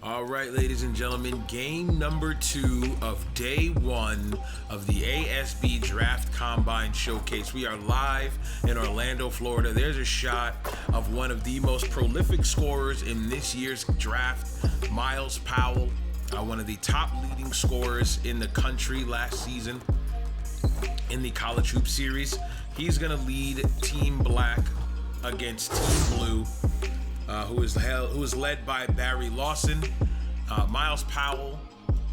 All right, ladies and gentlemen, game number 2 of day 1 of the ASB Draft Combine Showcase. We are live in Orlando, Florida. There's a shot of one of the most prolific scorers in this year's draft, Myles Powell, one of the top leading scorers in the country last season in the College Hoop Series. He's going to lead Team Black against Team Blue, who is led by Barry Lawson. Myles Powell,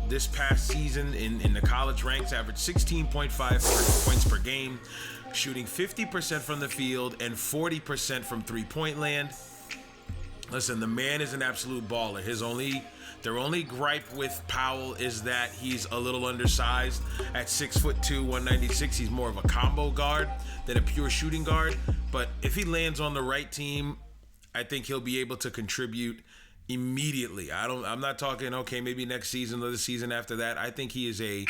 this past season in the college ranks, averaged 16.5 points per game, shooting 50% from the field and 40% from three-point land. Listen, the man is an absolute baller. Their only gripe with Powell is that he's a little undersized. At 6'2", 196, he's more of a combo guard than a pure shooting guard. But if he lands on the right team, I think he'll be able to contribute immediately. I'm not talking, okay, maybe next season or the season after that. I think he is a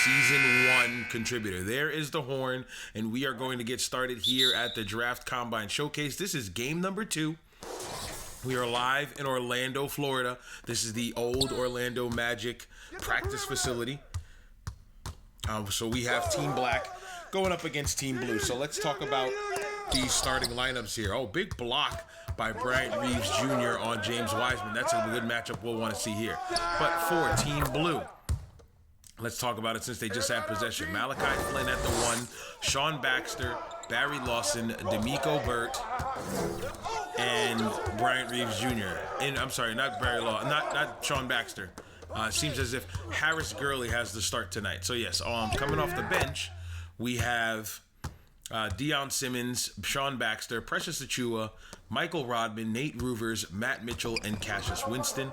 season 1 contributor. There is the horn, and we are going to get started here at the Draft Combine Showcase. This is game number 2. We are live in Orlando, Florida. This is the old Orlando Magic practice facility. So we have Team Black going up against Team Blue. So let's talk about these starting lineups here. Oh, big block by Bryant Reeves Jr. on James Wiseman. That's a good matchup we'll want to see here. But for Team Blue, let's talk about it since they just had possession. Malachi Flynn at the 1, Sean Baxter, Barry Lawson, D'Amico Burt, and Bryant Reeves Jr. And I'm sorry, not Barry Lawson, not Sean Baxter. Seems as if Harris Gurley has the start tonight. So yes, coming off the bench, we have Deion Simmons, Sean Baxter, Precious Achiuwa, Michael Rodman, Nate Ruvers, Matt Mitchell, and Cassius Winston.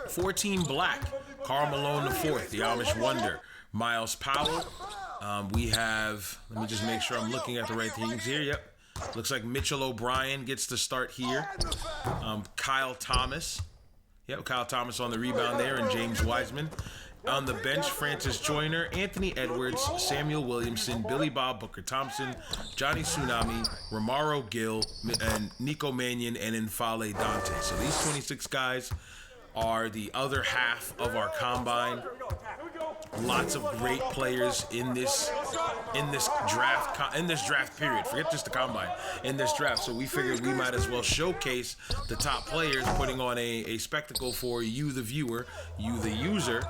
For Team Black, Karl Malone IV, the Amish Wonder, Myles Powell. We have, let me just make sure I'm looking at the right things here. Yep. Looks like Mitchell O'Brien gets to start here. Kyle Thomas. Yep, Kyle Thomas on the rebound there, and James Wiseman. On the bench, Francis Joyner, Anthony Edwards, Samuel Williamson, Billy Bob Booker Thompson, Johnny Tsunami, Romaro Gill, and Nico Mannion, and N'Faly Dante. So these 26 guys are the other half of our combine. Lots of great players in this draft period. Forget just the combine, in this draft. So we figured we might as well showcase the top players, putting on a spectacle for you, the viewer, you, the user,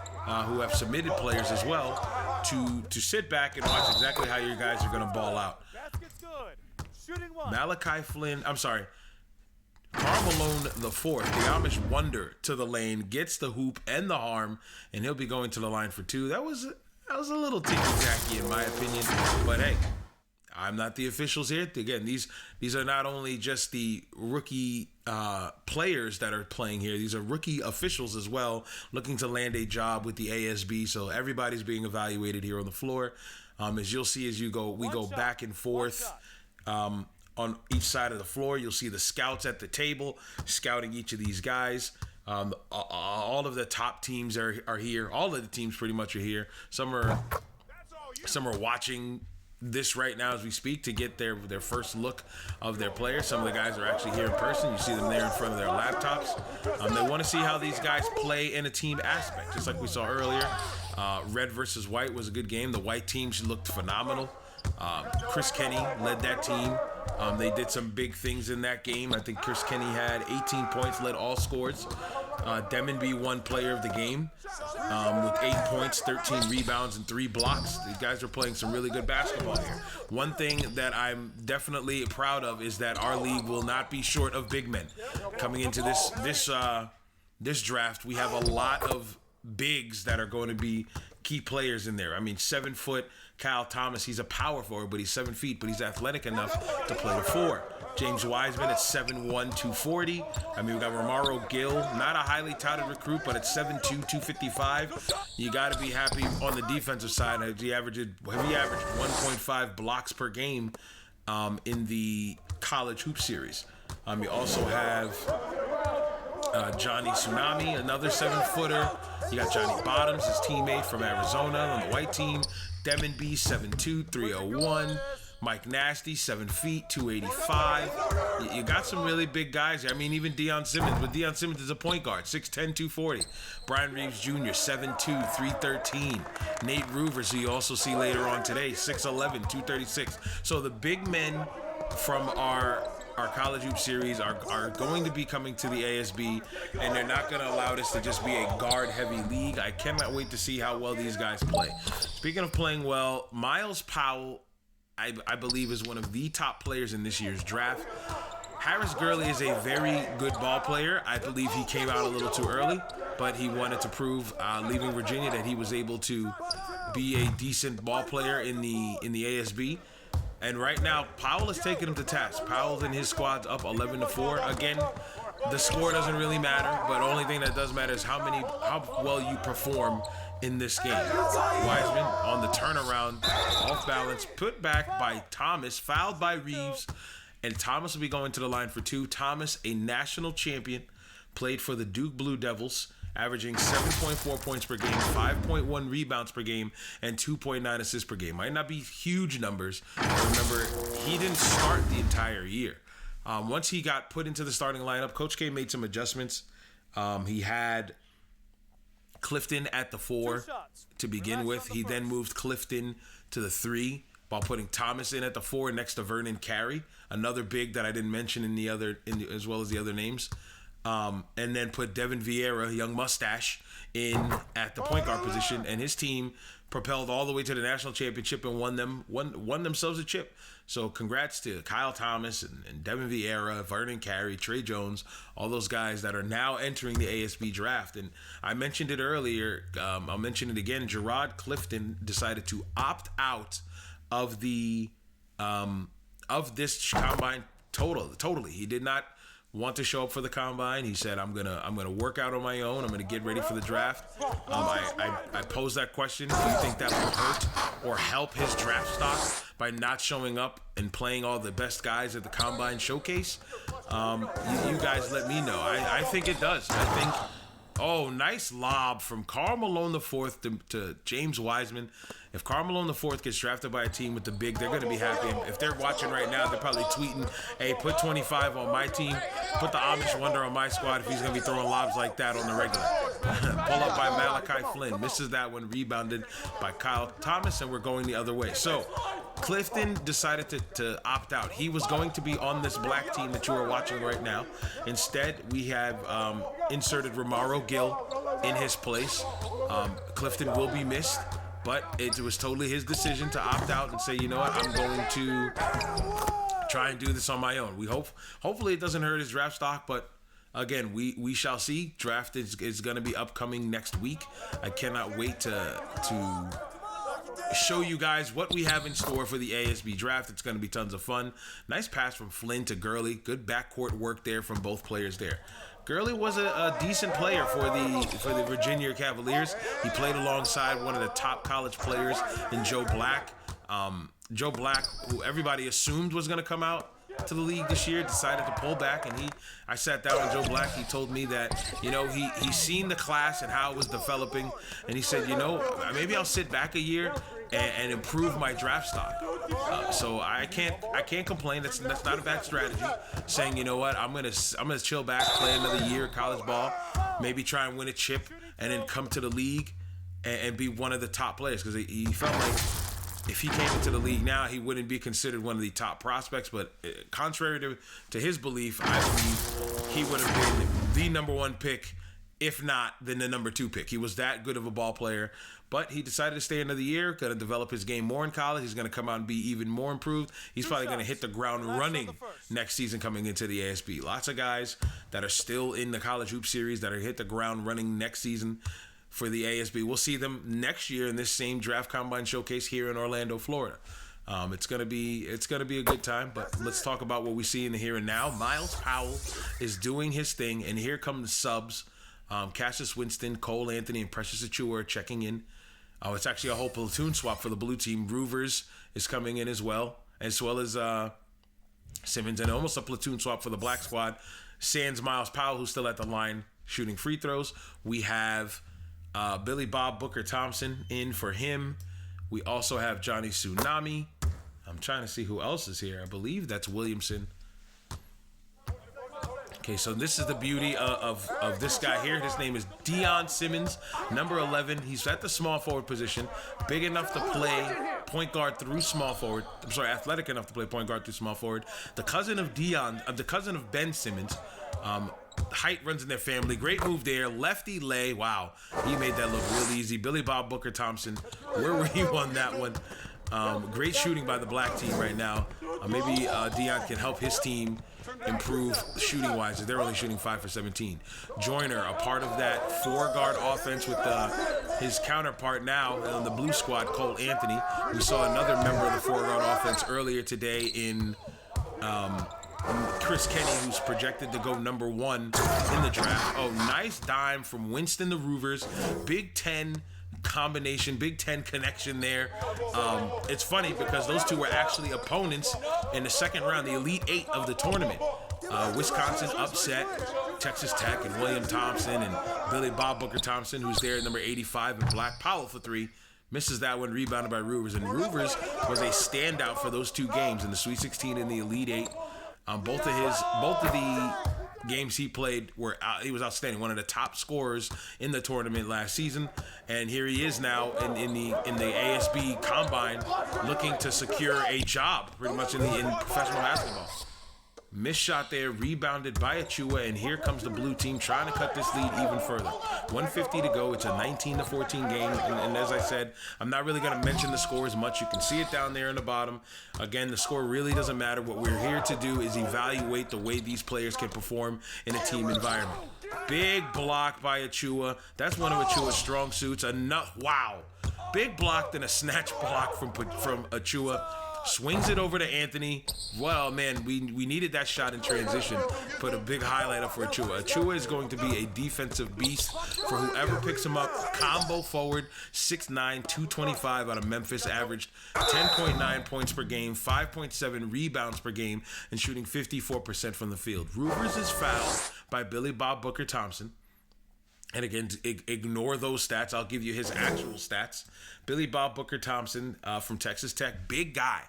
who have submitted players as well, to sit back and watch exactly how your guys are going to ball out. Malachi Flynn, I'm sorry, Karl Malone IV, the Amish Wonder, to the lane, gets the hoop and the harm, and he'll be going to the line for 2. That was a little ticky-tacky in my opinion, but hey, I'm not the officials here. Again, these are not only just the rookie players that are playing here. These are rookie officials as well, looking to land a job with the ASB. So everybody's being evaluated here on the floor. As you'll see as we go back and forth. On each side of the floor, you'll see the scouts at the table scouting each of these guys. All of the top teams are here. All of the teams pretty much are here. Some are watching this right now as we speak to get their first look of their players. Some of the guys are actually here in person. You see them there in front of their laptops. They want to see how these guys play in a team aspect, just like we saw earlier. Red versus white was a good game. The white team looked phenomenal. Chris Kenny led that team. They did some big things in that game. I think Chris Kenny had 18 points, led all scores. Demonby won player of the game with 8 points, 13 rebounds, and 3 blocks. These guys are playing some really good basketball here. One thing that I'm definitely proud of is that our league will not be short of big men. Coming into this draft, we have a lot of bigs that are going to be key players in there. I mean, 7-foot Kyle Thomas, he's a power forward, but he's 7 feet, but he's athletic enough to play the 4. James Wiseman at 7'1", 240. I mean, we got Romaro Gill, not a highly touted recruit, but at 7'2", 255. You got to be happy on the defensive side. He averaged 1.5 blocks per game in the College Hoop Series. You also have Johnny Tsunami, another 7-footer. You got Johnny Bottoms, his teammate from Arizona on the white team. Demonby, 7'2", 301. Mike Nasty, 7 feet, 285. You got some really big guys here. I mean, even Deion Simmons, but Deion Simmons is a point guard, 6'10", 240. Brian Reeves Jr., 7'2", 313. Nate Roovers, who you also see later on today, 6'11", 236. So the big men from our college hoop series are going to be coming to the ASB, and they're not going to allow this to just be a guard-heavy league. I cannot wait to see how well these guys play. Speaking of playing well, Miles Powell, I believe, is one of the top players in this year's draft. Harris Gurley is a very good ball player. I believe he came out a little too early, but he wanted to prove, leaving Virginia, that he was able to be a decent ball player in the ASB. And right now, Powell is taking him to task. Powell and his squad's up 11-4. Again, the score doesn't really matter, but the only thing that does matter is how well you perform in this game. Wiseman on the turnaround, off balance, put back by Thomas, fouled by Reeves, and Thomas will be going to the line for 2. Thomas, a national champion, played for the Duke Blue Devils, averaging 7.4 points per game, 5.1 rebounds per game, and 2.9 assists per game. Might not be huge numbers, but remember, he didn't start the entire year. Once he got put into the starting lineup, Coach K made some adjustments. He had Clifton at the 4 to begin with. He then moved Clifton to the 3 while putting Thomas in at the 4 next to Vernon Carey, another big that I didn't mention as well as the other names. And then put Devin Vieira, young mustache, in at the point guard position, and his team propelled all the way to the national championship and won themselves a chip. So congrats to Kyle Thomas and Devin Vieira, Vernon Carey, Trey Jones, all those guys that are now entering the ASB draft. And I mentioned it earlier, I'll mention it again. Gerard Clifton decided to opt out of the of this combine totally. He did not want to show up for the combine. He said, I'm gonna work out on my own. I'm gonna get ready for the draft. I posed that question. Do you think that will hurt or help his draft stock by not showing up and playing all the best guys at the Combine Showcase? You guys let me know. I think it does. I think, nice lob from Karl Malone IV to James Wiseman. If Karl Malone IV gets drafted by a team with the big, they're going to be happy. If they're watching right now, they're probably tweeting, hey, put 25 on my team. Put the Amish Wonder on my squad if he's going to be throwing lobs like that on the regular. Pull up by Malachi Flynn. Misses that one, rebounded by Kyle Thomas, and we're going the other way. So Clifton decided to opt out. He was going to be on this black team that you are watching right now. Instead, we have inserted Romaro Gill in his place. Clifton will be missed, but it was totally his decision to opt out and say, you know what, I'm going to try and do this on my own. Hopefully it doesn't hurt his draft stock, but again, we shall see. Draft is going to be upcoming next week. I cannot wait to show you guys what we have in store for the ASB draft. It's going to be tons of fun. Nice pass from Flynn to Gurley. Good backcourt work there from both players there. Gurley was a decent player for the Virginia Cavaliers. He played alongside one of the top college players in Joe Black. Joe Black, who everybody assumed was going to come out to the league this year, decided to pull back, and I sat down with Joe Black. He told me that, he's seen the class and how it was developing, and he said, maybe I'll sit back a year and improve my draft stock. So I can't complain. That's not a bad strategy. Saying, you know what, I'm gonna chill back, play another year of college ball, maybe try and win a chip, and then come to the league and be one of the top players, because he felt like if he came into the league now, he wouldn't be considered one of the top prospects. But contrary to his belief, I believe he would have been the number 1 pick, if not then the number 2 pick. He was that good of a ball player. But he decided to stay another year, going to develop his game more in college. He's going to come out and be even more improved. He's probably going to hit the ground running next season coming into the ASB. Lots of guys that are still in the college hoop series that are hit the ground running next season for the ASB. We'll see them next year in this same Draft Combine Showcase here in Orlando, Florida. It's gonna be a good time, but let's talk about what we see in the here and now. Miles Powell is doing his thing, and here come the subs. Cassius Winston, Cole Anthony, and Precious Achiuwa checking in. It's actually a whole platoon swap for the blue team. Roovers is coming in as well as Simmons, and almost a platoon swap for the black squad. Sans Miles Powell, who's still at the line shooting free throws. We have Billy Bob Booker Thompson in for him. We also have Johnny Tsunami. I'm trying to see who else is here. I believe that's Williamson. Okay, so this is the beauty of this guy here. His name is Dion Simmons, number 11. He's at the small forward position, big enough to play point guard through small forward. I'm sorry, athletic enough to play point guard through small forward. The cousin of Ben Simmons. Height runs in their family. Great move there. Lefty lay. Wow, he made that look real easy. Billy Bob Booker Thompson, where were you on that one? Great shooting by the black team right now. Maybe Dion can help his team improve shooting-wise. They're only shooting 5 for 17. Joyner, a part of that four-guard offense with his counterpart now on the blue squad, Cole Anthony. We saw another member of the four-guard offense earlier today in Chris Kenny, who's projected to go number 1 in the draft. Oh, nice dime from Winston the Roovers. Big Ten combination, Big Ten connection there. It's funny because those two were actually opponents in the second round, the Elite Eight of the tournament. Wisconsin upset Texas Tech and William Thompson and Billy Bob Booker Thompson, who's there at number 85 in black. Powell for 3. Misses that one, rebounded by Roovers. And Roovers was a standout for those two games in the Sweet 16 and the Elite Eight. Both of the games he played he was outstanding. One of the top scorers in the tournament last season, and here he is now in the ASB Combine, looking to secure a job, pretty much in professional basketball. Missed shot there, rebounded by Achua, and here comes the blue team trying to cut this lead even further. 1:50 to go. It's a 19-14 game, and as I said, I'm not really going to mention the score as much. You can see it down there in the bottom. Again, the score really doesn't matter. What we're here to do is evaluate the way these players can perform in a team environment. Big block by Achua. That's one of Achua's strong suits. Wow. Big block, then a snatch block from Achua. Swings it over to Anthony. Well, man, we needed that shot in transition. Put a big highlight up for Achua. Achua is going to be a defensive beast for whoever picks him up. Combo forward, 6'9", 225 out of Memphis, averaged 10.9 points per game, 5.7 rebounds per game, and shooting 54% from the field. Roovers is fouled by Billy Bob Booker Thompson. And again, ignore those stats. I'll give you his actual stats. Billy Bob Booker Thompson from Texas Tech, big guy.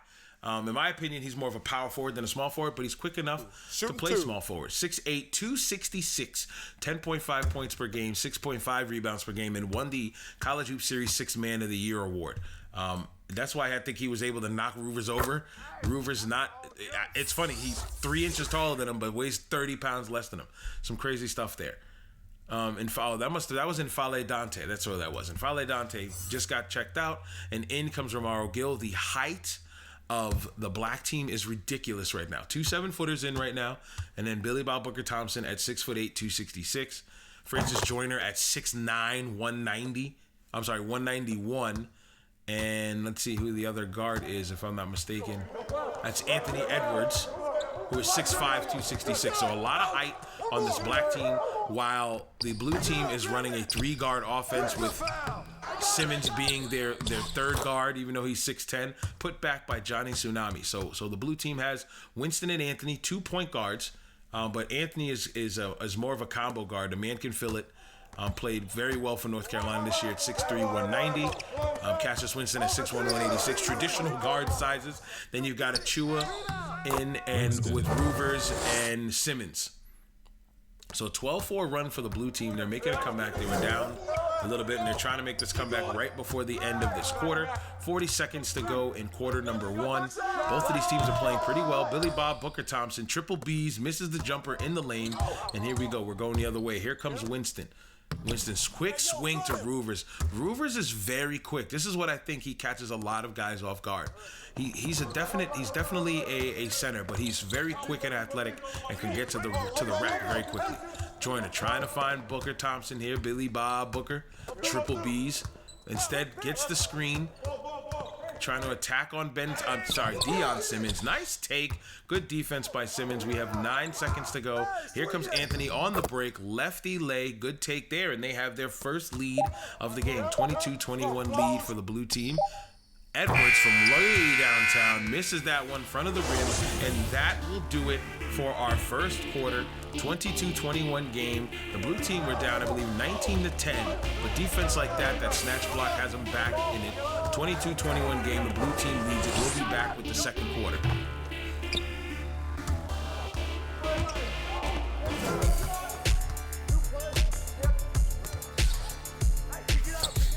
In my opinion, he's more of a power forward than a small forward, but he's quick enough to play small forward. 6'8", 266, 10.5 points per game, 6.5 rebounds per game, and won the College Hoop Series 6 Man of the Year award. That's why I think he was able to knock Roovers over. Roovers it's funny, he's 3 inches taller than him, but weighs 30 pounds less than him. Some crazy stuff there. That was in Fale Dante. That's what that was. And Fale Dante just got checked out, and in comes Romaro Gill. The height of the black team is ridiculous right now. 2 7-footers in right now, and then Billy Bob Booker Thompson at 6'8", 266. Francis Joyner at 6'9", 190. I'm sorry, 191. And let's see who the other guard is, if I'm not mistaken. That's Anthony Edwards, who is 6'5", 266. So a lot of height on this black team, while the blue team is running a 3-guard offense with Simmons being their third guard, even though he's 6'10", put back by Johnny Tsunami. So the blue team has Winston and Anthony, 2 point guards, but Anthony is more of a combo guard. The man can fill it. Played very well for North Carolina this year at 6'3", 190. Cassius Winston at 6'1", 186. Traditional guard sizes. Then you've got Achua in and with Roovers and Simmons. So 12-4 run for the blue team. They're making a comeback. They were down a little bit, and they're trying to make this comeback right before the end of this quarter. 40 seconds to go in quarter number 1. Both of these teams are playing pretty well. Billy Bob Booker Thompson, triple B's, misses the jumper in the lane. And here we go. We're going the other way. Here comes Winston. Winston's quick swing to Roovers. Roovers is very quick. This is what I think he catches a lot of guys off guard. He's definitely a center, but he's very quick and athletic and can get to the rack very quickly. Joyner trying to find Booker Thompson here. Billy Bob Booker, triple B's. Instead gets the screen. Trying to attack on Dion Simmons. Nice take. Good defense by Simmons. We have 9 seconds to go. Here comes Anthony on the break. Lefty lay. Good take there. And they have their first lead of the game. 22-21 lead for the blue team. Edwards from way downtown misses that one front of the rim, and that will do it for our first quarter 22-21 game. The blue team were down, I believe, 19-10, but defense like that snatch block has them back in it. 22-21 game, the blue team leads it. We'll be back with the second quarter.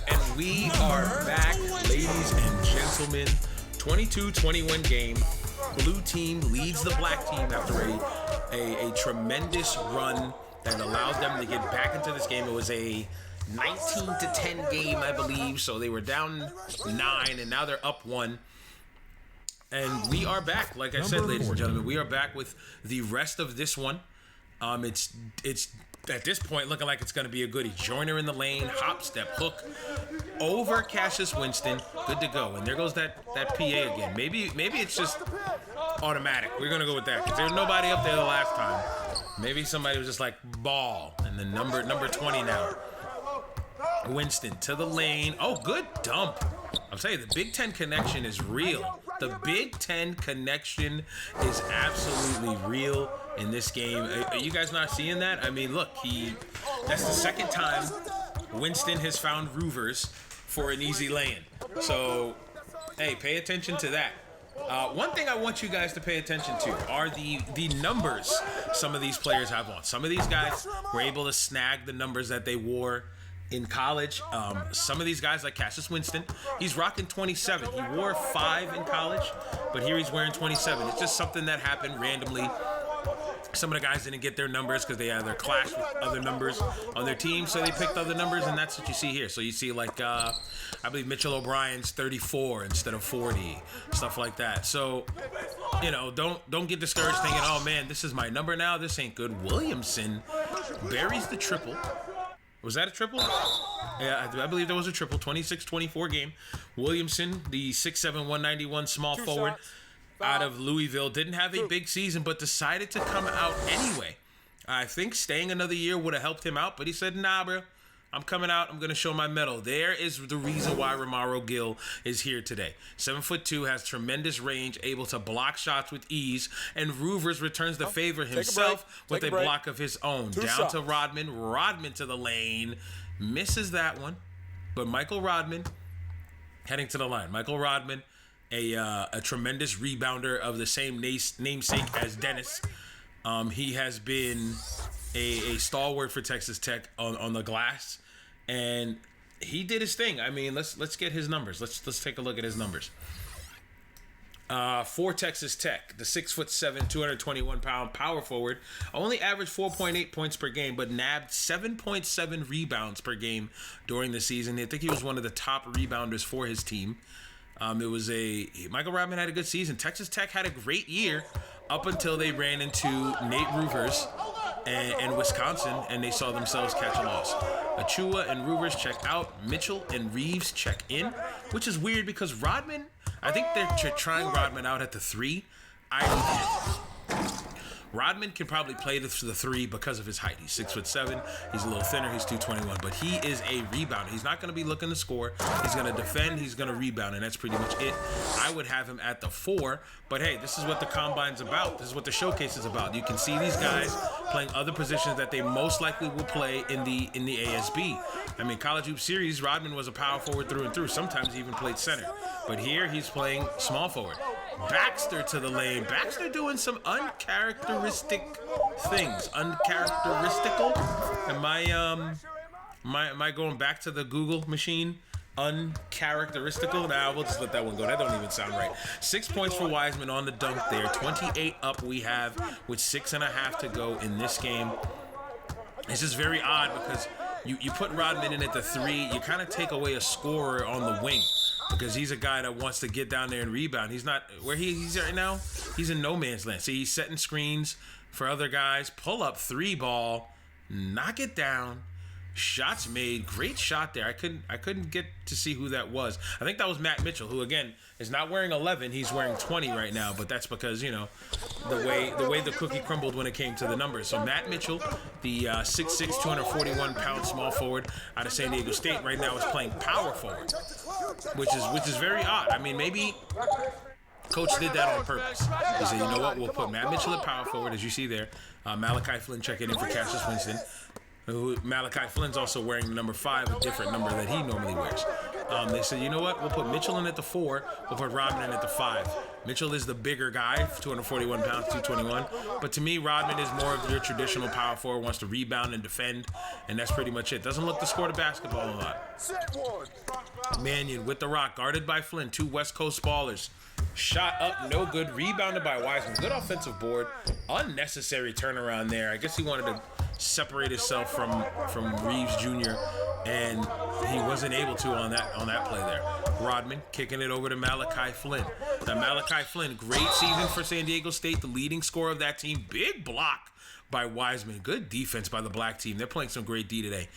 And we are back, ladies and gentlemen. 22-21 game. Blue team leads the black team after a tremendous run that allowed them to get back into this game. It was a 19-10 game, I believe. So they were down 9, and now they're up 1. And we are back, like I said, ladies and gentlemen. We are back with the rest of this one. It's at this point looking like it's going to be a goodie. Joyner in the lane, hop, step, hook, over Cassius Winston, good to go. And there goes that PA again. Maybe it's just automatic. We're going to go with that because there was nobody up there the last time. Maybe somebody was just like, ball. And then number 20 now. Winston to the lane. Oh, good dump. I'm telling you, the Big Ten connection is real. The Big Ten connection is absolutely real in this game. Are you guys not seeing that? I mean, look, that's the second time Winston has found Roovers for an easy lay-in. So, hey, pay attention to that. One thing I want you guys to pay attention to are the numbers some of these players have on. Some of these guys were able to snag the numbers that they wore in college. Some of these guys, like Cassius Winston, he's rocking 27. He wore 5 in college, but here he's wearing 27. It's just something that happened randomly. Some of the guys didn't get their numbers because they either clashed with other numbers on their team, so they picked other numbers, and that's what you see here. So you see, like, I believe Mitchell O'Brien's 34 instead of 40, stuff like that. So, you know, don't get discouraged thinking, oh, man, this is my number now. This ain't good. Williamson buries the triple. Was that a triple? Yeah, I believe there was a triple. 26-24 game. Williamson, the 6'7", 191 small forward out of Louisville, didn't have a big season, but decided to come out anyway. I think staying another year would have helped him out, but he said, nah, bro, I'm coming out. I'm going to show my mettle. There is the reason why Romaro Gill is here today. 7'2", has tremendous range, able to block shots with ease, and Roovers returns the favor himself with a block of his own. Down to Rodman. Rodman to the lane. Misses that one. But Michael Rodman heading to the line. Michael Rodman, a tremendous rebounder of the same namesake as Dennis. He has been a stalwart for Texas Tech on the glass, and he did his thing. I mean, let's get his numbers. Let's take a look at his numbers. For Texas Tech, the 6'7", 221-pound power forward only averaged 4.8 points per game, but nabbed 7.7 rebounds per game during the season. I think he was one of the top rebounders for his team. Michael Rodman had a good season. Texas Tech had a great year up until they ran into Nate Roovers and Wisconsin, and they saw themselves catch a loss. Achua and Roovers check out. Mitchell and Reeves check in, which is weird because Rodman, I think they're trying Rodman out at the 3. Rodman can probably play the 3 because of his height. He's 6'7". He's a little thinner. He's 221, but he is a rebounder. He's not going to be looking to score. He's going to defend. He's going to rebound, and that's pretty much it. I would have him at the 4, but hey, this is what the Combine's about. This is what the showcase is about. You can see these guys playing other positions that they most likely will play in the ASB. I mean, College Hoop Series, Rodman was a power forward through and through. Sometimes he even played center, but here he's playing small forward. Baxter to the lane. Baxter doing some uncharacteristic things. Uncharacteristical? Am I going back to the Google machine? Uncharacteristical? Nah, we'll just let that one go. That don't even sound right. 6 points for Wiseman on the dunk there. 28 up we have with 6.5 to go in this game. It's just very odd because you put Rodman in at the 3, you kind of take away a scorer on the wing. Because he's a guy that wants to get down there and rebound. He's not where he's right now. He's in no man's land. See, he's setting screens for other guys. Pull up 3 ball, knock it down. Shots made. Great shot there. I couldn't get to see who that was. I think that was Matt Mitchell, who again is not wearing 11. He's wearing 20 right now. But that's because, you know, the way the cookie crumbled when it came to the numbers. So Matt Mitchell, the 6'6", 241-pound small forward out of San Diego State, right now is playing power forward. which is very odd. I mean, maybe Coach did that on purpose. He said, you know what, we'll put Matt Mitchell at power forward, as you see there. Malachi Flynn checking in for Cassius Winston. Malachi Flynn's also wearing the number 5, a different number that he normally wears. They said, you know what, we'll put Mitchell in at the 4, we'll put Rodman in at the 5. Mitchell is the bigger guy, 241 pounds, 221. But to me, Rodman is more of your traditional power forward, wants to rebound and defend, and that's pretty much it. Doesn't look to score the basketball a lot. Mannion with the rock, guarded by Flynn, 2 West Coast ballers. Shot up, no good. Rebounded by Wiseman. Good offensive board. Unnecessary turnaround there. I guess he wanted to separate himself from Reeves Jr. and he wasn't able to on that play there. Rodman kicking it over to Malachi Flynn. Now Malachi Flynn, great season for San Diego State, the leading scorer of that team. Big block by Wiseman. Good defense by the black team. They're playing some great D today.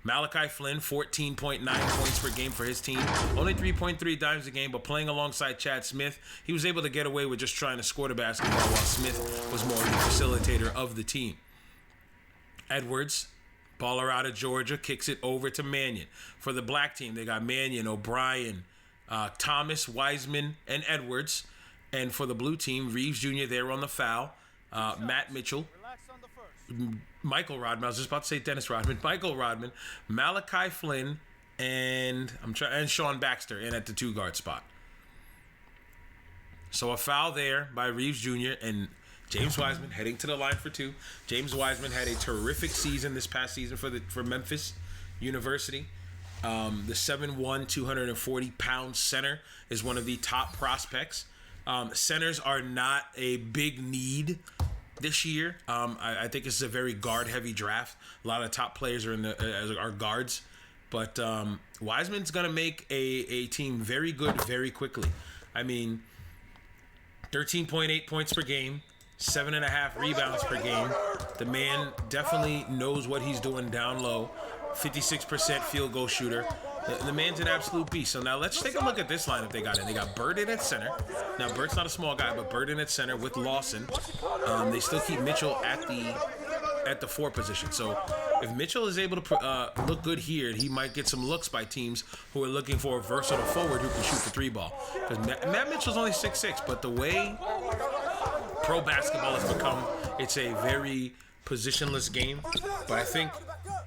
Malachi Flynn, 14.9 points per game for his team. Only 3.3 dimes a game, but playing alongside Chad Smith, he was able to get away with just trying to score the basketball while Smith was more of the facilitator of the team. Edwards, baller out of Georgia, kicks it over to Mannion. For the black team, they got Mannion, O'Brien, Thomas, Wiseman, and Edwards. And for the blue team, Reeves Jr. there on the foul. Matt Mitchell. Michael Rodman. I was just about to say Dennis Rodman. Michael Rodman, Malachi Flynn, and Sean Baxter in at the 2 guard spot. So a foul there by Reeves Jr. and James Wiseman heading to the line for 2. James Wiseman had a terrific season this past season for Memphis University. The 7'1", 240-pound center is one of the top prospects. Centers are not a big need this year. I think this is a very guard-heavy draft. A lot of top players are guards, but Wiseman's gonna make a team very good very quickly. I mean, 13.8 points per game, 7.5 rebounds per game. The man definitely knows what he's doing down low. 56% field goal shooter. The man's an absolute beast. So now let's take a look at this lineup they got in. They got Burden at center. Now Burt's not a small guy, but Burden at center with Lawson. They still keep Mitchell at the 4 position. So if Mitchell is able to look good here, he might get some looks by teams who are looking for a versatile forward who can shoot the 3 ball. Because Matt Mitchell's only 6'6", but the way pro basketball has become, it's a very positionless game. But I think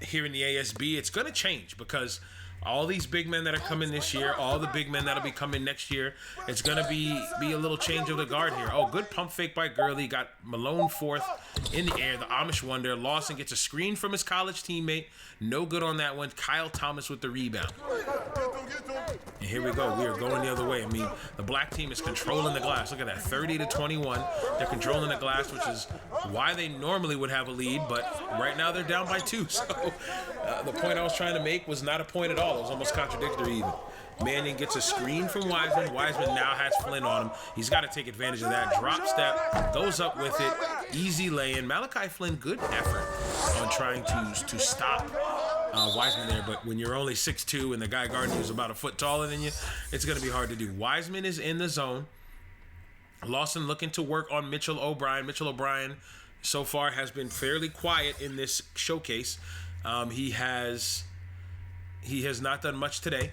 here in the ASB, it's going to change because all these big men that are coming this year, all the big men that'll be coming next year, it's going to be a little change of the guard here. Oh, good pump fake by Gurley. Got Malone 4th in the air, the Amish wonder. Lawson gets a screen from his college teammate. No good on that one. Kyle Thomas with the rebound. And here we go. We are going the other way. I mean, the black team is controlling the glass. Look at that, 30-21. They're controlling the glass, which is why they normally would have a lead, but right now they're down by 2. So the point I was trying to make was not a point at all. It was almost contradictory even. Mannion gets a screen from Wiseman. Wiseman now has Flynn on him. He's got to take advantage of that. Drop step, goes up with it. Easy lay-in. Malachi Flynn, good effort on trying to stop Wiseman there, but when you're only 6'2" and the guy guarding you is about a foot taller than you, it's going to be hard to do. Wiseman is in the zone. Lawson looking to work on Mitchell O'Brien. Mitchell O'Brien so far has been fairly quiet in this showcase. He has not done much today.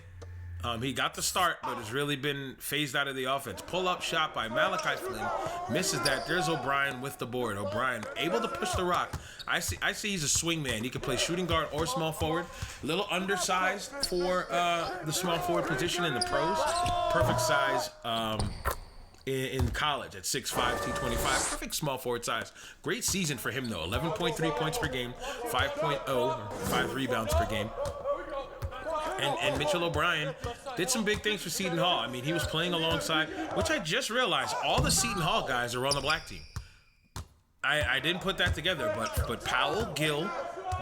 He got the start, but has really been phased out of the offense. Pull-up shot by Malachi Flynn. Misses that. There's O'Brien with the board. O'Brien able to push the rock. I see he's a swing man. He can play shooting guard or small forward. A little undersized for the small forward position in the pros. Perfect size in college at 6'5", 225. Perfect small forward size. Great season for him, though. 11.3 points per game, 5 rebounds per game. And Mitchell O'Brien did some big things for Seton Hall. I mean, he was playing alongside, which I just realized, all the Seton Hall guys are on the black team. I didn't put that together, but Powell, Gill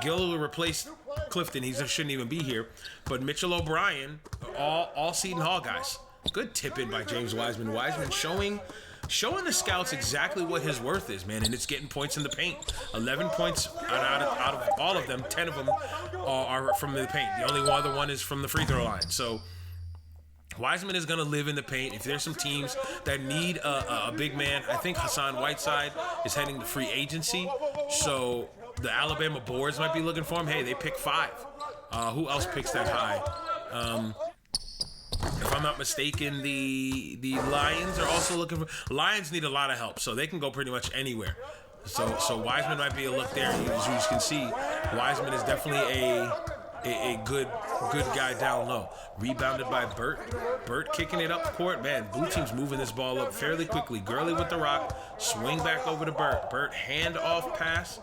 will replace Clifton. He shouldn't even be here. But Mitchell O'Brien, all Seton Hall guys. Good tip in by James Wiseman. Wiseman showing the scouts exactly what his worth is, man, and it's getting points in the paint. 11 points out of all of them, 10 of them are from the paint. The only other one is from the free throw line. So Wiseman is going to live in the paint. If there's some teams that need a big man, I think Hassan Whiteside is heading to free agency. So the Alabama boards might be looking for him. Hey, they pick 5. Who else picks that high? I'm not mistaken, the Lions are also looking for. Lions need a lot of help, so they can go pretty much anywhere. So Wiseman might be a look there. As you can see, Wiseman is definitely a good guy down low. Rebounded by Burt. Burt kicking it up court. Man, blue team's moving this ball up fairly quickly. Gurley with the rock. Swing back over to Burt. Burt hand off pass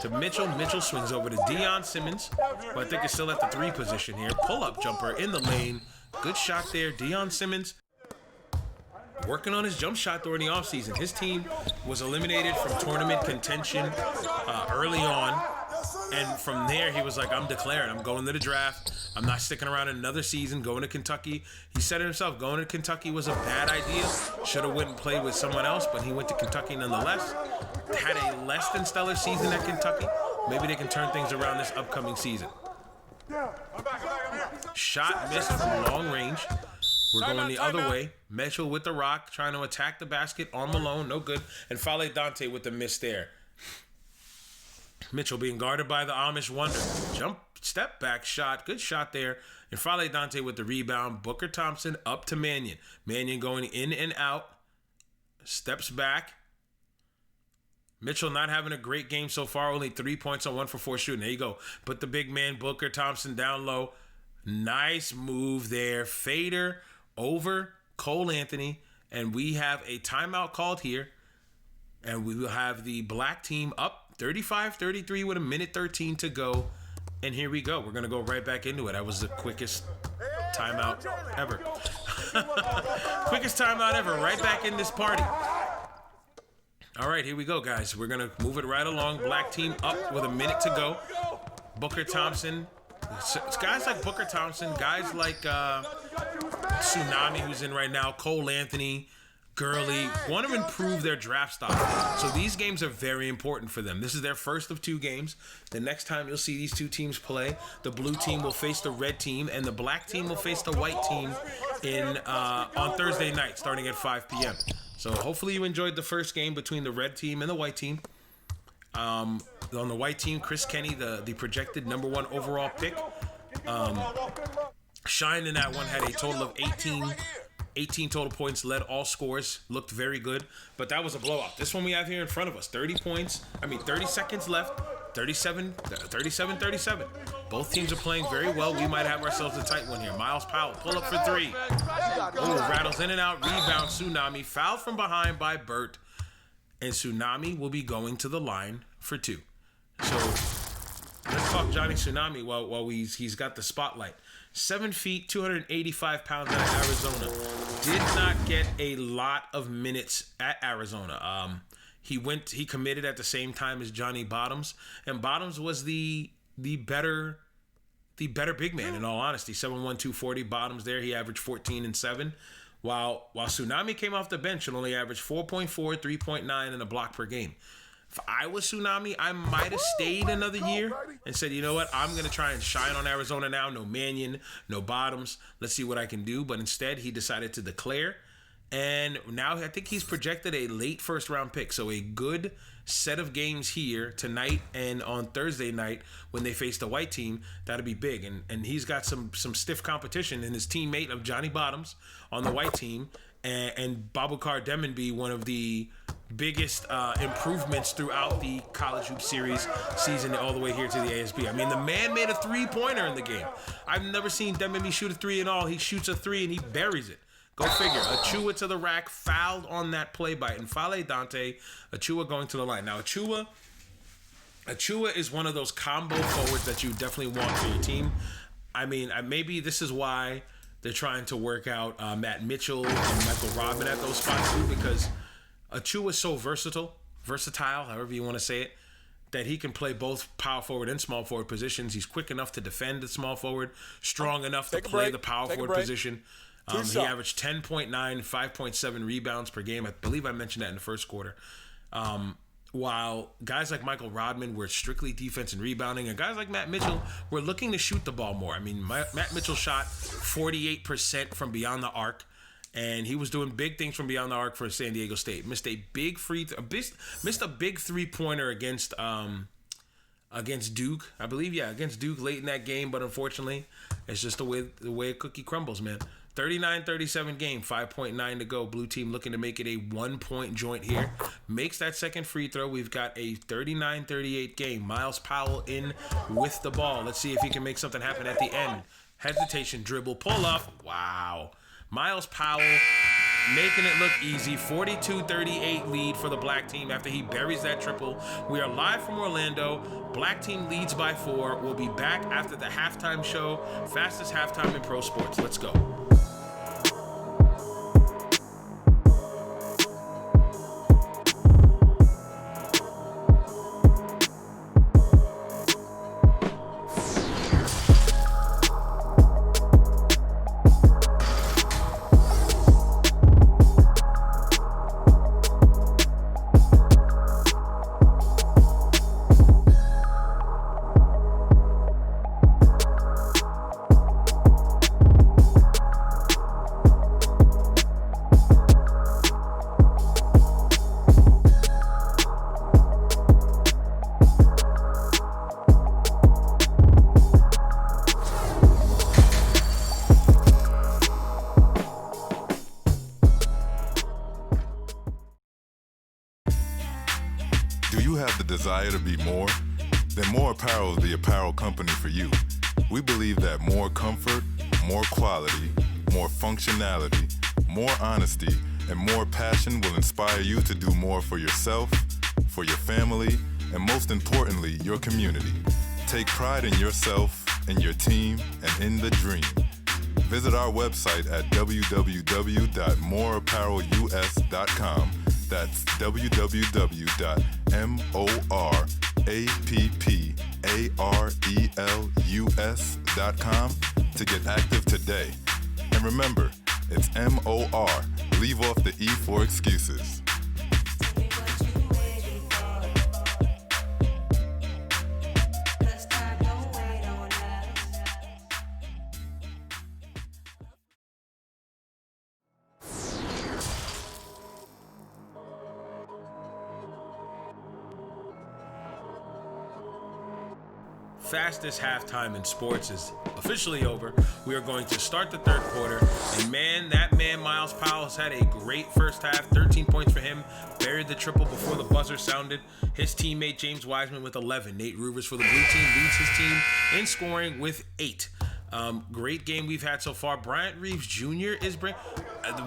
to Mitchell. Mitchell swings over to Deion Simmons, who I think is still at the 3 position here. Pull-up jumper in the lane. Good shot there. Deion Simmons working on his jump shot during the offseason. His team was eliminated from tournament contention early on. And from there, he was like, I'm declaring. I'm going to the draft. I'm not sticking around another season, going to Kentucky. He said it himself, going to Kentucky was a bad idea. Should have went and played with someone else, but he went to Kentucky nonetheless. Had a less than stellar season at Kentucky. Maybe they can turn things around this upcoming season. Shot missed from long range. We're going the other way. Mitchell with the rock, trying to attack the basket on Malone. No good. And Fale Dante with the miss there. Mitchell being guarded by the Amish Wonder. Jump, step back shot. Good shot there. And Fale Dante with the rebound. Booker Thompson up to Mannion. Mannion going in and out. Steps back. Mitchell not having a great game so far. Only 3 points on 1 for 4 shooting. There you go. Put the big man Booker Thompson down low. Nice move there. Fader over Cole Anthony. And we have a timeout called here. And we will have the black team up 35-33 with 1:13 to go. And here we go. We're going to go right back into it. That was the quickest timeout ever. Quickest timeout ever. Right back in this party. All right, here we go, guys. We're going to move it right along. Black team up with 1 minute to go. Booker Thompson. Guys like Booker Thompson, guys like Tsunami, who's in right now, Cole Anthony, Gurley, want to improve their draft stock. So these games are very important for them. This is their first of 2 games. The next time you'll see these 2 teams play, the blue team will face the red team, and the black team will face the white team on Thursday night, starting at 5 p.m. So hopefully you enjoyed the first game between the red team and the white team. On the white team, Chris Kenny, the projected number 1 overall pick, shined in that one, had a total of 18 total points, led all scores, looked very good, but that was a blowout. This one we have here in front of us, 30 seconds left, 37. Both teams are playing very well. We might have ourselves a tight one here. Miles Powell, pull up for 3. Oh, rattles in and out, rebound, Tsunami, foul from behind by Burt, and Tsunami will be going to the line for 2. So let's talk Johnny Tsunami while he's got the spotlight. 7 feet, 285 pounds out of Arizona. Did not get a lot of minutes at Arizona. He committed at the same time as Johnny Bottoms, and Bottoms was the better big man, in all honesty. 7'1", 240. Bottoms there, he averaged 14 and 7. While Tsunami came off the bench and only averaged 4.4, 3.9, and a block per game. If I was Tsunami, I might have stayed another year and said, you know what, I'm going to try and shine on Arizona now. No Mannion, no Bottoms. Let's see what I can do. But instead, he decided to declare. And now I think he's projected a late first-round pick. So a good set of games here tonight and on Thursday night when they face the white team. That'll be big. And he's got some stiff competition in his teammate of Johnny Bottoms on the white team. And Babukar Demonby, one of the biggest improvements throughout the college hoop series season all the way here to the ASB. I mean, the man made a 3-pointer in the game. I've never seen Demonby shoot a 3 and all. He shoots a 3 and he buries it. Go figure. Achua to the rack, fouled on that play by Fale Dante. Achua going to the line. Now, Achua is one of those combo forwards that you definitely want for your team. I mean, maybe this is why they're trying to work out Matt Mitchell and Michael Rodman at those spots too, because Achua is so versatile, however you want to say it, that he can play both power forward and small forward positions. He's quick enough to defend the small forward, strong enough to play the power forward position. He averaged 10.9, 5.7 rebounds per game. I believe I mentioned that in the first quarter. While guys like Michael Rodman were strictly defense and rebounding, and guys like Matt Mitchell were looking to shoot the ball more. I mean, Matt Mitchell shot 48% from beyond the arc, and he was doing big things from beyond the arc for San Diego State. Missed a big 3-pointer against Duke, I believe. Yeah, against Duke late in that game, but unfortunately, it's just the way a cookie crumbles, man. 39-37 game, 5.9 to go. Blue team looking to make it a 1-point joint here. Makes that second free throw. We've got a 39-38 game. Miles Powell in with the ball. Let's see if he can make something happen at the end. Hesitation, dribble, pull up. Wow. Miles Powell making it look easy. 42-38 lead for the black team after he buries that triple. We are live from Orlando. Black team leads by 4. We'll be back after the halftime show. Fastest halftime in pro sports. Let's go. Do you have the desire to be more? Then More Apparel is the apparel company for you. We believe that more comfort, more quality, more functionality, more honesty, and more passion will inspire you to do more for yourself, for your family, and most importantly, your community. Take pride in yourself, in your team, and in the dream. Visit our website at www.moreapparelus.com. That's www.moreapparelus.com to get active today. And remember, it's MOR. Leave off the E for excuses. Fastest halftime in sports is officially over. We are going to start the third quarter. And man, that man Miles Powell has had a great first half. 13 points for him. Buried the triple before the buzzer sounded. His teammate James Wiseman with 11. Nate Ruvers for the blue team leads his team in scoring with 8. Great game we've had so far. Bryant Reeves Jr. is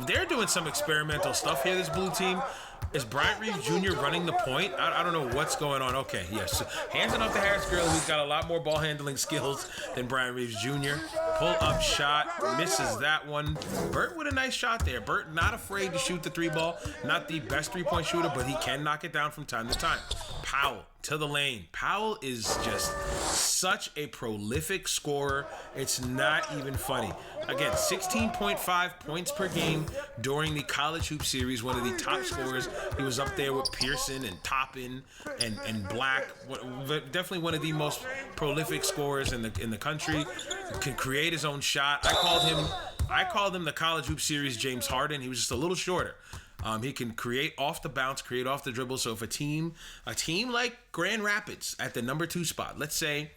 they're doing some experimental stuff here, this blue team. Is Bryant Reeves Jr. running the point? I don't know what's going on. Okay, yes. Hands it off to Harris Gurley, who's got a lot more ball handling skills than Bryant Reeves Jr. Pull up shot, misses that one. Burt with a nice shot there. Burt not afraid to shoot the 3 ball. Not the best 3-point shooter, but he can knock it down from time to time. Powell to the lane. Powell is just such a prolific scorer. It's not even funny. Again, 16.5 points per game during the College Hoop Series, one of the top scorers. He was up there with Pearson and Toppin and Black. Definitely one of the most prolific scorers in the country. Can create his own shot. I called him the College Hoop Series James Harden. He was just a little shorter. He can create off the bounce, create off the dribble. So if a team like Grand Rapids at the number 2 spot, let's say,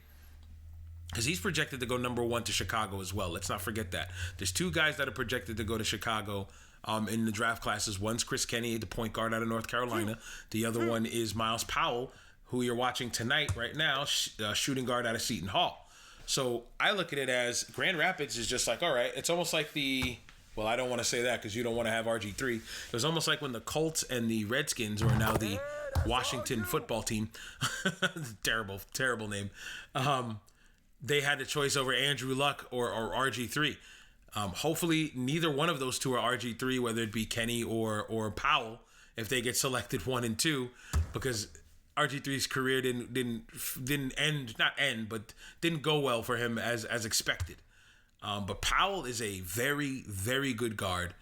because he's projected to go number 1 to Chicago as well. Let's not forget that. There's 2 guys that are projected to go to Chicago in the draft classes. One's Chris Kenny, the point guard out of North Carolina. The other one is Miles Powell, who you're watching tonight right now, shooting guard out of Seton Hall. So I look at it as Grand Rapids is just like, all right, it's almost like well, I don't want to say that because you don't want to have RG3. It was almost like when the Colts and the Redskins, or now the Washington football team, terrible, terrible name, they had a choice over Andrew Luck or RG3. Hopefully, neither one of those 2 are RG3, whether it be Kenny or Powell, if they get selected 1 and 2, because RG3's career didn't go well for him as expected. But Powell is a very, very good guard.